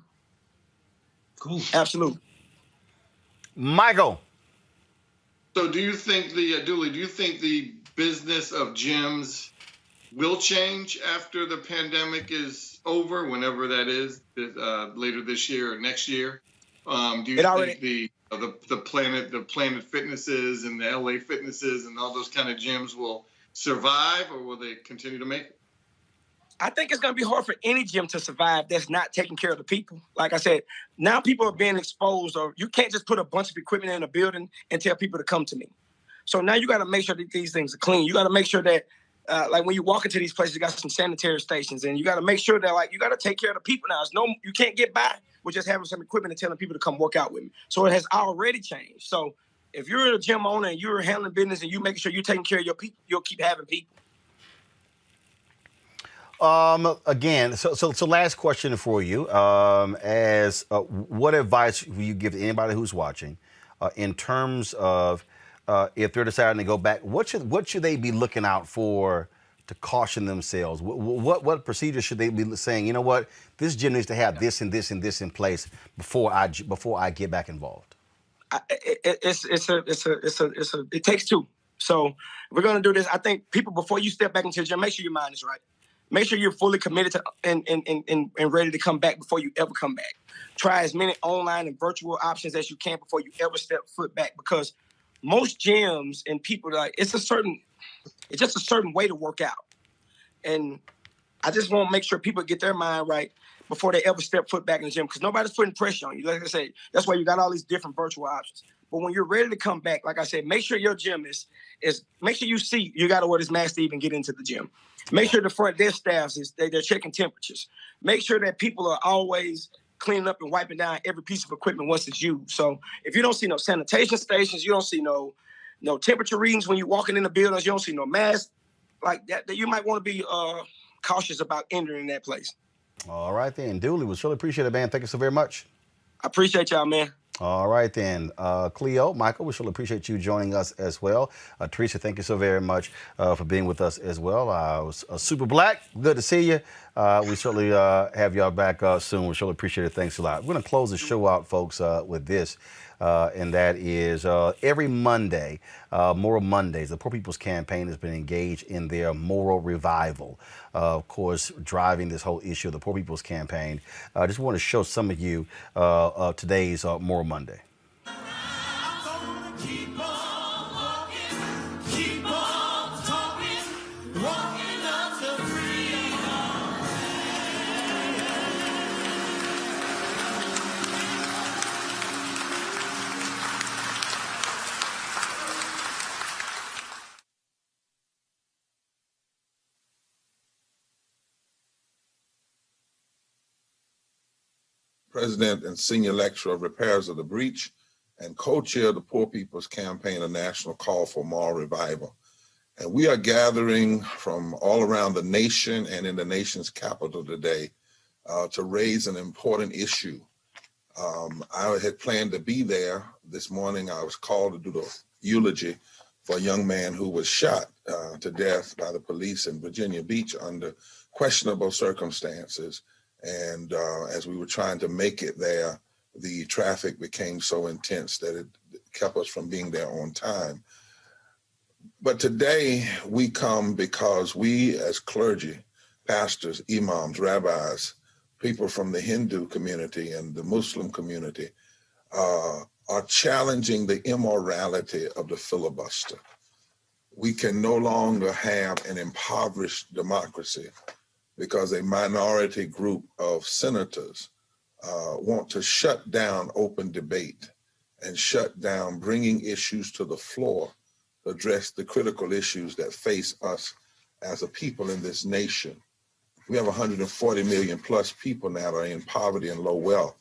Cool. Absolutely. Michael. So do you think the business of gyms will change after the pandemic is over, whenever that is, later this year or next year? Do you think the Planet Fitnesses and the LA Fitnesses and all those kind of gyms will survive, or will they continue to make it? I think it's going to be hard for any gym to survive that's not taking care of the people. Like I said, now people are being exposed, or you can't just put a bunch of equipment in a building and tell people to come to me. So now you got to make sure that these things are clean. You got to make sure that, like when you walk into these places, you got some sanitary stations, and you got to make sure that, like, you got to take care of the people now. You can't get by with just having some equipment and telling people to come work out with me. So it has already changed. So if you're a gym owner and you're handling business and you making sure you're taking care of your people, you'll keep having people. Again, so last question for you. What advice will you give to anybody who's watching in terms of if they're deciding to go back? What should they be looking out for to caution themselves? What procedures should they be saying? You know what, this gym needs to have this and this and this in place before I get back involved. It takes two. So if we're gonna do this, I think people, before you step back into the gym, make sure your mind is right. Make sure you're fully committed to and ready to come back before you ever come back. Try as many online and virtual options as you can before you ever step foot back, because most gyms and people, like, it's just a certain way to work out. And I just want to make sure people get their mind right before they ever step foot back in the gym, because nobody's putting pressure on you. Like I said, that's why you got all these different virtual options. But when you're ready to come back, like I said, make sure your gym is make sure you got to wear this mask to even get into the gym. Make sure the front desk staff they're checking temperatures. Make sure that people are always cleaning up and wiping down every piece of equipment once it's used. So if you don't see no sanitation stations, you don't see no temperature readings when you're walking in the buildings, you don't see no masks like that you might want to be cautious about entering that place. All right, then. Dooley, we surely appreciate it, man. Thank you so very much. I appreciate y'all, man. All right, then. Cleo, Michael, we surely appreciate you joining us as well. Teresa, thank you so very much for being with us as well. Super Black, good to see you. We certainly have y'all back soon. We surely appreciate it. Thanks a lot. We're going to close the show out, folks, with this. And that is every Monday, Moral Mondays, the Poor People's Campaign has been engaged in their moral revival. Of course, driving this whole issue of the Poor People's Campaign. I just want to show some of you today's Moral Monday. President and Senior Lecturer of Repairs of the Breach and co-chair the Poor People's Campaign, a national call for moral revival. And we are gathering from all around the nation and in the nation's capital today to raise an important issue. I had planned to be there this morning. I was called to do the eulogy for a young man who was shot to death by the police in Virginia Beach under questionable circumstances. And as we were trying to make it there, the traffic became so intense that it kept us from being there on time. But today we come because we as clergy, pastors, imams, rabbis, people from the Hindu community and the Muslim community are challenging the immorality of the filibuster. We can no longer have an impoverished democracy because a minority group of senators want to shut down open debate and shut down bringing issues to the floor to address the critical issues that face us as a people in this nation. We have 140 million plus people now that are in poverty and low wealth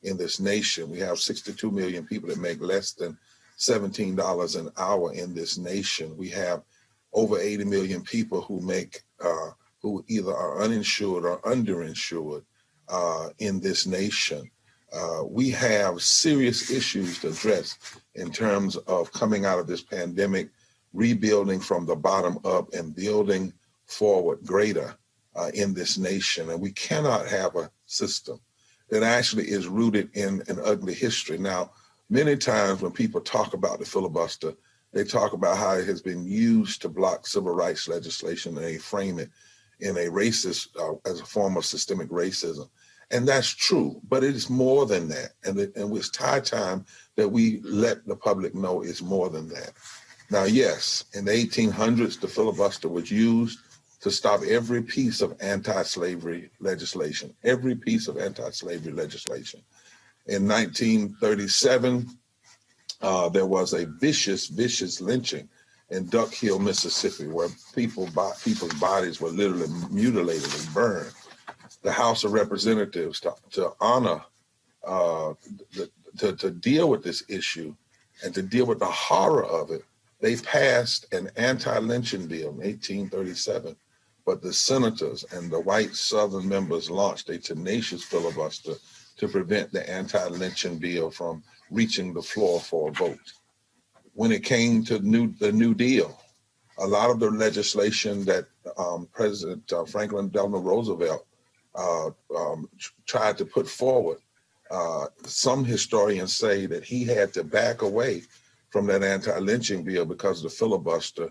in this nation. We have 62 million people that make less than $17 an hour in this nation. We have over 80 million people who who either are uninsured or underinsured in this nation. We have serious issues to address in terms of coming out of this pandemic, rebuilding from the bottom up and building forward greater in this nation. And we cannot have a system that actually is rooted in an ugly history. Now, many times when people talk about the filibuster, they talk about how it has been used to block civil rights legislation, and they frame it in a racist, as a form of systemic racism. And that's true, but it is more than that. And it's time that we let the public know it's more than that. Now, yes, in the 1800s, the filibuster was used to stop every piece of anti-slavery legislation, every piece of anti-slavery legislation. In 1937, there was a vicious lynching in Duck Hill, Mississippi, where people's bodies were literally mutilated and burned. The House of Representatives, to honor, to deal with this issue and to deal with the horror of it, they passed an anti-lynching bill in 1837. But the senators and the white Southern members launched a tenacious filibuster to prevent the anti-lynching bill from reaching the floor for a vote. When it came to the New Deal, a lot of the legislation that President Franklin Delano Roosevelt tried to put forward, some historians say that he had to back away from that anti-lynching bill because of the filibuster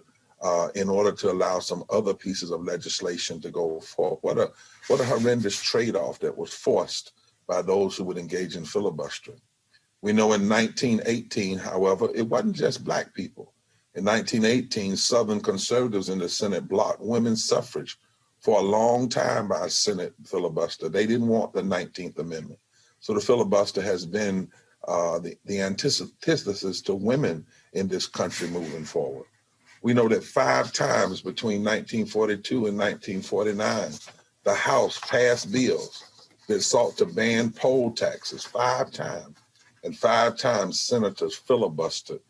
in order to allow some other pieces of legislation to go forward. What a horrendous trade-off that was forced by those who would engage in filibustering. We know in 1918, however, it wasn't just Black people. In 1918, Southern conservatives in the Senate blocked women's suffrage for a long time by a Senate filibuster. They didn't want the 19th Amendment. So the filibuster has been the antithesis to women in this country moving forward. We know that 5 times between 1942 and 1949, the House passed bills that sought to ban poll taxes 5 times. And 5 times senators filibustered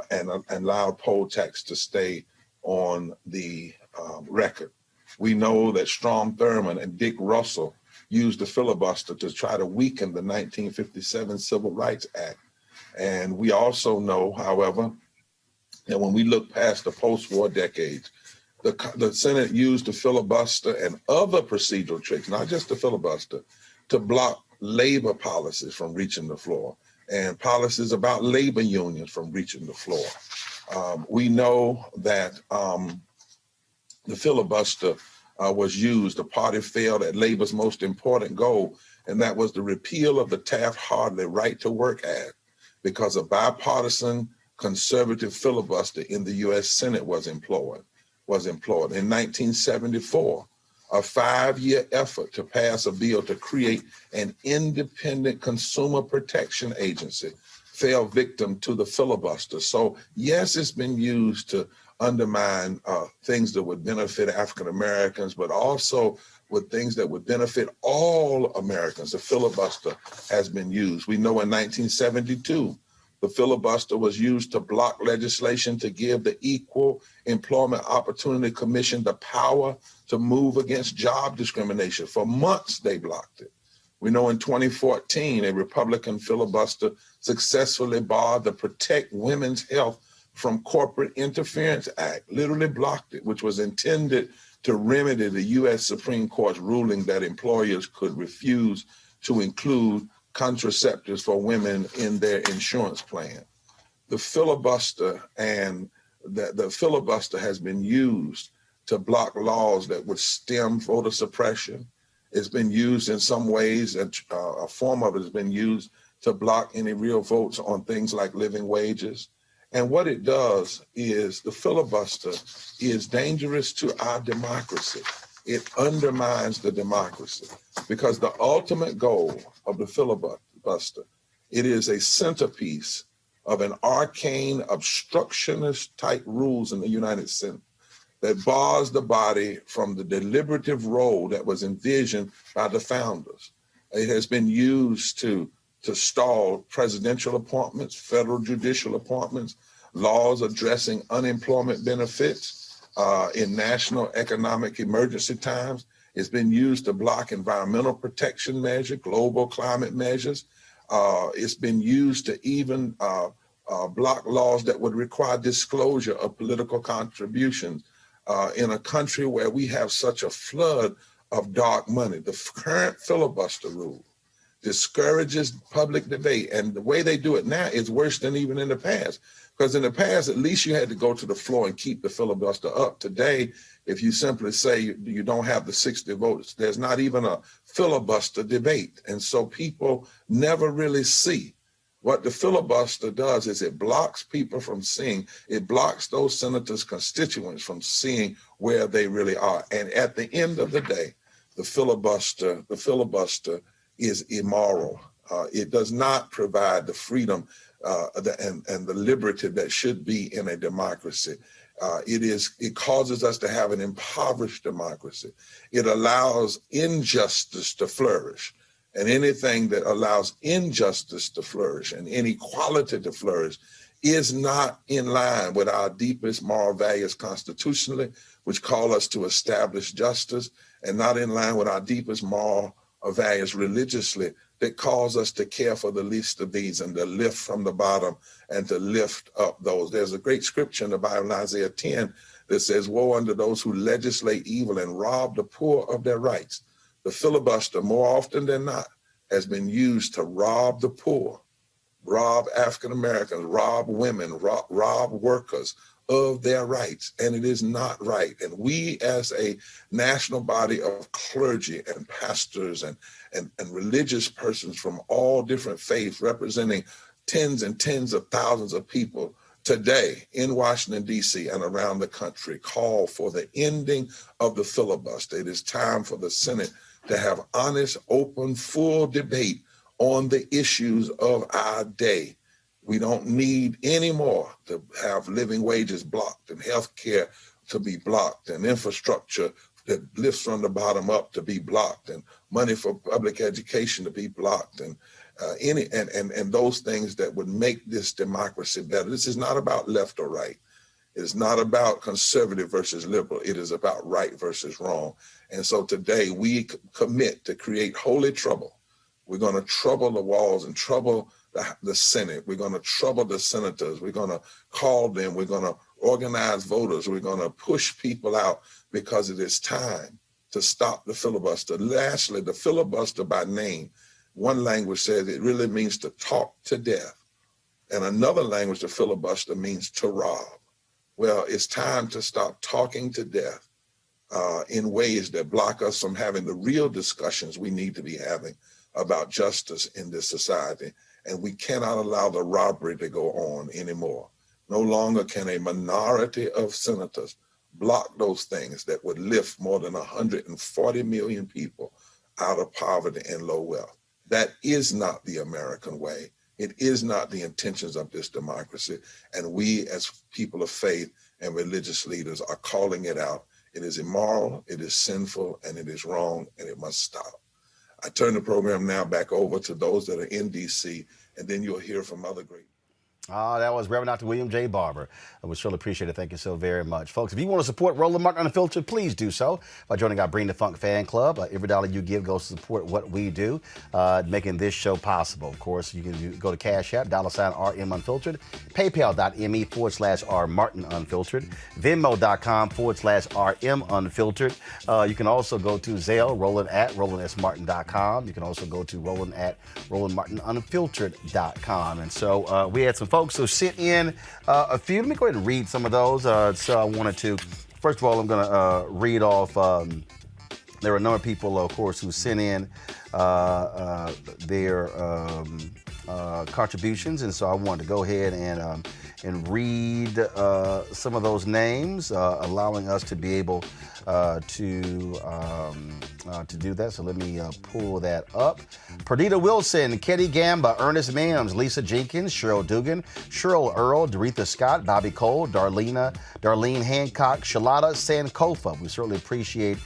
and allowed poll tax to stay on the record. We know that Strom Thurmond and Dick Russell used the filibuster to try to weaken the 1957 Civil Rights Act. And we also know, however, that when we look past the post-war decades, the Senate used the filibuster and other procedural tricks, not just the filibuster, to block labor policies from reaching the floor and policies about labor unions from reaching the floor. We know that the filibuster was used. The party failed at labor's most important goal, and that was the repeal of the Taft-Hartley Right to Work Act, because a bipartisan conservative filibuster in the U.S. Senate was employed. In 1974, a 5-year effort to pass a bill to create an independent consumer protection agency fell victim to the filibuster. So yes, it's been used to undermine things that would benefit African Americans, but also with things that would benefit all Americans. The filibuster has been used. We know in 1972, The filibuster was used to block legislation to give the Equal Employment Opportunity Commission the power to move against job discrimination. For months, they blocked it. We know in 2014, a Republican filibuster successfully barred the Protect Women's Health from Corporate Interference Act, literally blocked it, which was intended to remedy the U.S. Supreme Court's ruling that employers could refuse to include contraceptives for women in their insurance plan. The filibuster has been used to block laws that would stem voter suppression. It's been used in some ways, and a form of it has been used to block any real votes on things like living wages. And what it does is the filibuster is dangerous to our democracy. It undermines the democracy because the ultimate goal of the filibuster, it is a centerpiece of an arcane obstructionist type rules in the United States that bars the body from the deliberative role that was envisioned by the founders. It has been used to stall presidential appointments, federal judicial appointments, laws addressing unemployment benefits in national economic emergency times. It's been used to block environmental protection measures, global climate measures. It's been used to even block laws that would require disclosure of political contributions in a country where we have such a flood of dark money. The current filibuster rule discourages public debate. And the way they do it now is worse than even in the past. Because in the past, at least you had to go to the floor and keep the filibuster up. Today, if you simply say you don't have the 60 votes, there's not even a filibuster debate. And so people never really see. What the filibuster does is it blocks people from seeing, it blocks those senators' constituents from seeing where they really are. And at the end of the day, the filibuster is immoral. It does not provide the freedom and the liberty that should be in a democracy. It causes us to have an impoverished democracy. It allows injustice to flourish. And anything that allows injustice to flourish and inequality to flourish is not in line with our deepest moral values constitutionally, which call us to establish justice, and not in line with our deepest moral values religiously that calls us to care for the least of these and to lift from the bottom and to lift up those. There's a great scripture in the Bible in Isaiah 10 that says, "Woe unto those who legislate evil and rob the poor of their rights." The filibuster, more often than not, has been used to rob the poor, rob African Americans, rob women, rob workers of their rights. And it is not right. And we as a national body of clergy and pastors and religious persons from all different faiths representing tens and tens of thousands of people today in Washington, D.C. and around the country call for the ending of the filibuster. It is time for the Senate to have honest, open, full debate on the issues of our day. We don't need anymore to have living wages blocked and health care to be blocked and infrastructure that lifts from the bottom up to be blocked and money for public education to be blocked and those things that would make this democracy better. This is not about left or right. It is not about conservative versus liberal. It is about right versus wrong. And so today we commit to create holy trouble. We're going to trouble the walls and trouble the Senate. We're going to trouble the senators. We're going to call them. We're going to organize voters. We're going to push people out because it is time to stop the filibuster. Lastly, the filibuster by name, one language says it really means to talk to death. And another language, the filibuster, means to rob. Well, it's time to stop talking to death in ways that block us from having the real discussions we need to be having about justice in this society. And we cannot allow the robbery to go on anymore. No longer can a minority of senators block those things that would lift more than 140 million people out of poverty and low wealth. That is not the American way. It is not the intentions of this democracy. And we as people of faith and religious leaders are calling it out. It is immoral, it is sinful, and it is wrong, and it must stop. I turn the program now back over to those that are in DC, and then you'll hear from other great. That was Reverend Dr. William J. Barber. I would surely appreciate it. Thank you so very much. Folks, if you want to support Roland Martin Unfiltered, please do so by joining our Bring the Funk fan club. Every dollar you give goes to support what we do, making this show possible. Of course, you can go to Cash App, $RM Unfiltered, PayPal.me/R Martin Unfiltered, Venmo.com/RM Unfiltered. You can also go to Zelle, Roland@RolandSMartin.com. You can also go to Roland@RolandMartinUnfiltered.com. And so we had some folks who sent in a few. Let me go ahead and read some of those. So I wanted to, first of all, I'm going to read off. There were a number of people, of course, who sent in their contributions, and so I wanted to go ahead and read some of those names, allowing us to be able to do that. So let me pull that up. Perdita Wilson, Ketty Gamba, Ernest Mims, Lisa Jenkins, Cheryl Dugan, Cheryl Earl, Doretha Scott, Bobby Cole, Darlene Hancock, Shalata Sankofa. We certainly appreciate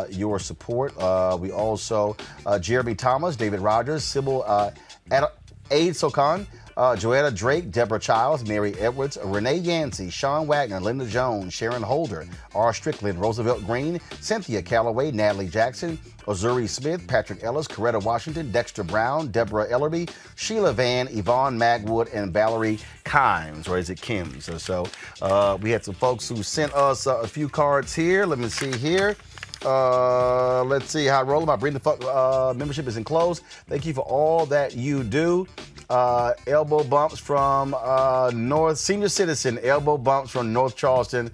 your support. We also, Jeremy Thomas, David Rogers, Sybil Aid Sokan, Joetta Drake, Deborah Childs, Mary Edwards, Renee Yancey, Sean Wagner, Linda Jones, Sharon Holder, R. Strickland, Roosevelt Green, Cynthia Calloway, Natalie Jackson, Ozuri Smith, Patrick Ellis, Coretta Washington, Dexter Brown, Deborah Ellerby, Sheila Van, Yvonne Magwood, and Valerie Kimes, or is it Kims? So we had some folks who sent us a few cards here. Let me see here. Let's see how Roland, my Bring the Fuck membership is enclosed. Thank you for all that you do. Elbow bumps from senior citizen, elbow bumps from North Charleston,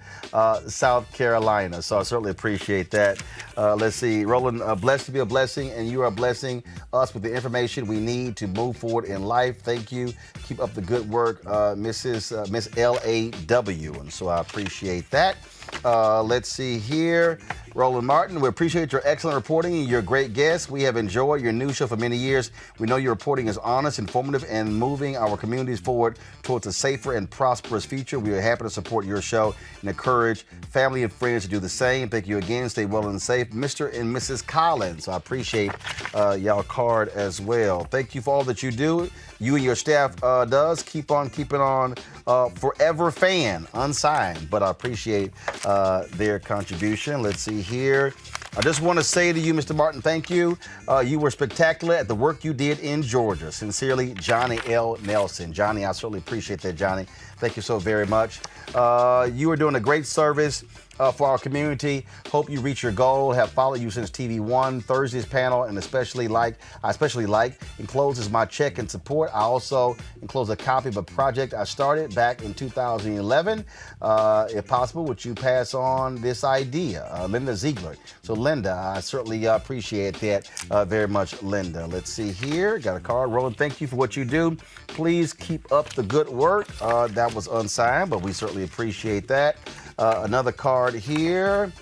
South Carolina. So I certainly appreciate that. Let's see, Roland, blessed to be a blessing, and you are blessing us with the information we need to move forward in life. Thank you. Keep up the good work, Miss LAW. And so I appreciate that. Let's see here. Roland Martin, we appreciate your excellent reporting and your great guests. We have enjoyed your news show for many years. We know your reporting is honest, informative, and moving our communities forward towards a safer and prosperous future. We are happy to support your show and encourage family and friends to do the same. Thank you again. Stay well and safe. Mr. and Mrs. Collins, I appreciate y'all card as well. Thank you for all that you do. You and your staff does. Keep on keeping on. Forever fan, unsigned, but I appreciate their contribution. Let's see here. I just want to say to you, Mr. Martin, thank you. You were spectacular at the work you did in Georgia. Sincerely, Johnny L. Nelson. Johnny, I certainly appreciate that, Johnny. Thank you so very much. You are doing a great service for our community. Hope you reach your goal. Have followed you since TV One, Thursday's panel, and I especially like encloses my check and support. I also enclose a copy of a project I started back in 2011. If possible, would you pass on this idea? Linda Ziegler. So Linda, I certainly appreciate that very much, Linda. Let's see here. Got a card. Roland, thank you for what you do. Please keep up the good work. That was unsigned, but we certainly appreciate that. Another card here.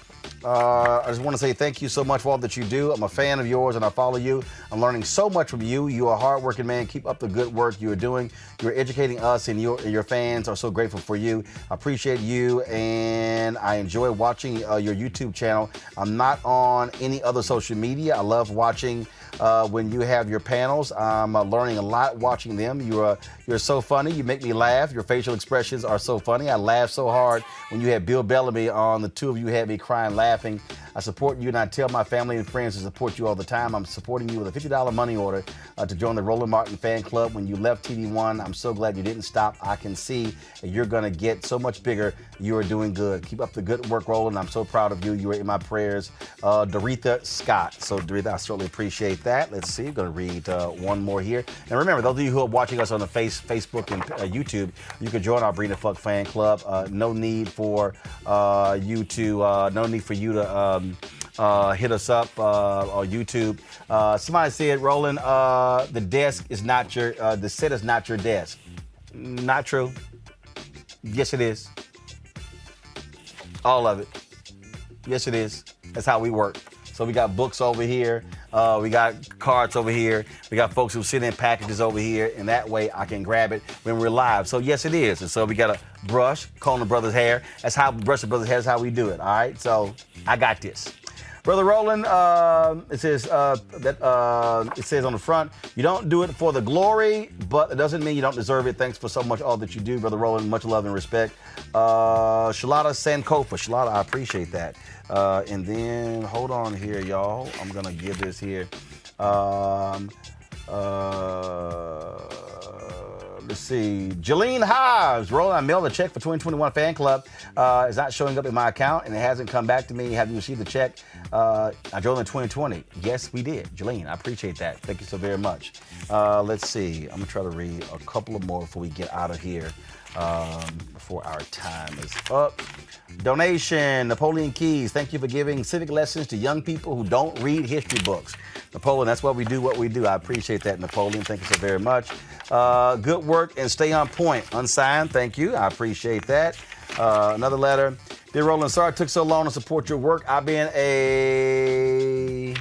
I just want to say thank you so much for all that you do. I'm a fan of yours and I follow you. I'm learning so much from you. You are a hardworking man. Keep up the good work you are doing. You're educating us, and your fans are so grateful for you. I appreciate you, and I enjoy watching your YouTube channel. I'm not on any other social media. I love watching when you have your panels. I'm learning a lot watching them. You're so funny. You make me laugh. Your facial expressions are so funny. I laughed so hard when you had Bill Bellamy on. The two of you had me crying laughing. I support you, and I tell my family and friends to support you all the time. I'm supporting you with a $50 money order to join the Roland Martin fan club. When you left TV One, I'm so glad you didn't stop. I can see that you're going to get so much bigger. You are doing good. Keep up the good work, Roland. I'm so proud of you. You are in my prayers. Doretha Scott. So, Doretha, I certainly appreciate that. Let's see. I'm going to read one more here. And remember, those of you who are watching us on the Facebook and YouTube, you can join our Bring the Fuck fan club. No need for you to hit us up on YouTube. Somebody said, Roland, the set is not your desk. Not true. Yes, it is. All of it. Yes, it is. That's how we work. So we got books over here. We got cards over here. We got folks who send in packages over here, and that way I can grab it when we're live. So yes, it is. And so we got a brush, Coleman Brothers hair. That's how brush the brothers hair is how we do it. All right. So I got this. Brother Roland, it says it says on the front, you don't do it for the glory, but it doesn't mean you don't deserve it. Thanks for so much all that you do, Brother Roland. Much love and respect. Shalata Sankofa. Shalata, I appreciate that. And then, hold on here, y'all. I'm going to give this here. Let's see. Jolene Hives. Roland, I mailed a check for 2021 fan club. It's not showing up in my account, and it hasn't come back to me. Have you received the check? I drove in 2020. Yes, we did. Jolene, I appreciate that. Thank you so very much. Let's see. I'm going to try to read a couple of more before we get out of here. Before our time is up. Donation, Napoleon Keys. Thank you for giving civic lessons to young people who don't read history books. Napoleon, that's why we do what we do. I appreciate that, Napoleon. Thank you so very much. Good work and stay on point. Unsigned, thank you. I appreciate that. Another letter. Dear Roland, sorry it took so long to support your work. I've been a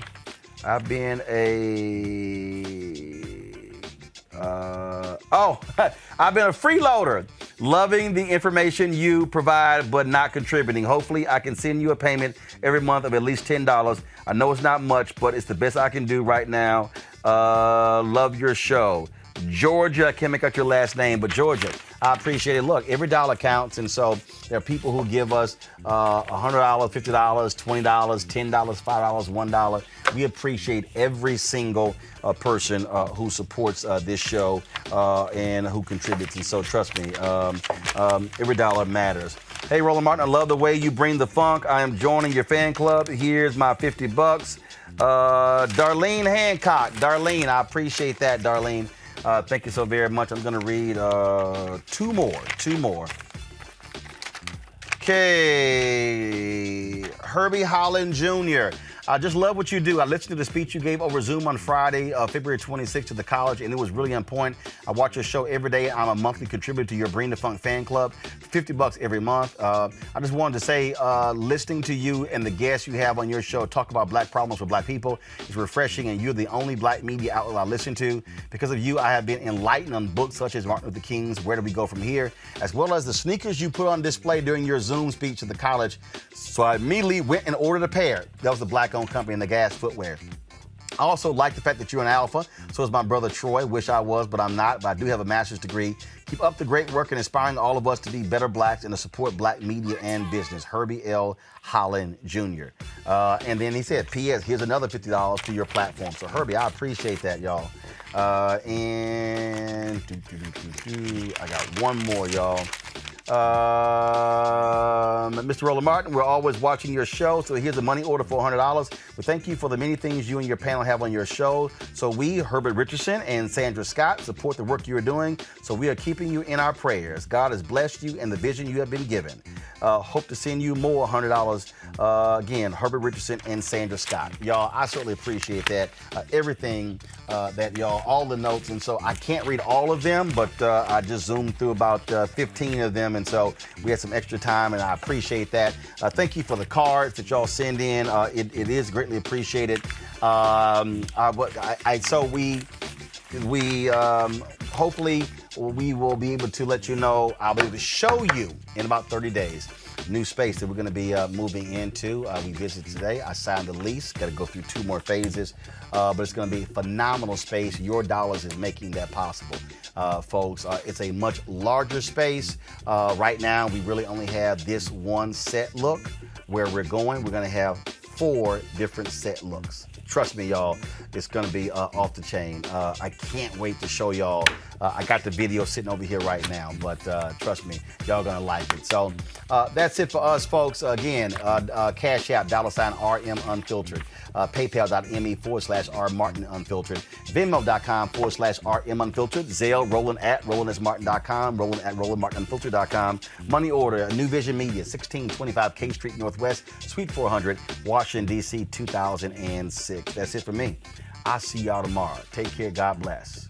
freeloader, loving the information you provide but not contributing. Hopefully I can send you a payment every month of at least $10. I know it's not much, but it's the best I can do right now. Love your show. Georgia, I can't make out your last name, but Georgia, I appreciate it. Look, every dollar counts, and so there are people who give us $100, $50, $20, $10, $5, $1. We appreciate every single person who supports this show and who contributes, and so trust me, every dollar matters. Hey, Roland Martin, I love the way you bring the funk. I am joining your fan club. Here's my $50. Darlene Hancock. Darlene, I appreciate that, Darlene. Thank you so very much. I'm going to read two more. Okay. Herbie Holland Jr. I just love what you do. I listened to the speech you gave over Zoom on Friday, February 26th to the college, and it was really on point. I watch your show every day. I'm a monthly contributor to your Bring the Funk fan club, $50 every month. I just wanted to say, listening to you and the guests you have on your show talk about black problems for black people is refreshing, and you're the only black media outlet I listen to. Because of you, I have been enlightened on books such as Martin Luther King's Where Do We Go From Here, as well as the sneakers you put on display during your Zoom speech to the college. So I immediately went and ordered a pair. That was the black-owned company in the Gas Footwear. I also like the fact that you're an alpha. So is my brother Troy. Wish I was, but I'm not. But I do have a master's degree. Keep up the great work and inspiring all of us to be better blacks and to support black media and business. Herbie L. Holland Jr. And then he said, P.S. Here's another $50 to your platform. So Herbie, I appreciate that, y'all. And I got one more, y'all. Mr. Roland Martin, we're always watching your show, so here's a money order for $100. We thank you for the many things you and your panel have on your show. So we, Herbert Richardson and Sandra Scott, support the work you're doing, so we are keeping you in our prayers. God has blessed you and the vision you have been given. Hope to send you more $100. Again, Herbert Richardson and Sandra Scott. Y'all, I certainly appreciate that. Everything that y'all, all the notes, and so I can't read all of them, but I just zoomed through about 15 of them, and so we had some extra time, and I appreciate that. Thank you for the cards that y'all send in. It is greatly appreciated. So we hopefully we will be able to let you know. I'll be able to show you in about 30 days. New space that we're going to be moving into. We visited today. I signed the lease. Got to go through 2 more phases, but it's going to be a phenomenal space. Your dollars is making that possible, folks. It's a much larger space. Right now, we really only have this one set look. Where we're going, we're going to have 4 different set looks. Trust me, y'all, it's going to be off the chain. I can't wait to show y'all. I got the video sitting over here right now, but trust me, y'all going to like it. So that's it for us, folks. Again, Cash App, $RM Unfiltered. PayPal.me/R Martin Unfiltered. Venmo.com/RM Unfiltered. Zelle, Roland at RolandSMartin.com. Roland at RolandMartinUnfiltered.com. Money order, New Vision Media, 1625 K Street Northwest, Suite 400, Washington, D.C., 2006. That's it for me. I'll see y'all tomorrow. Take care. God bless.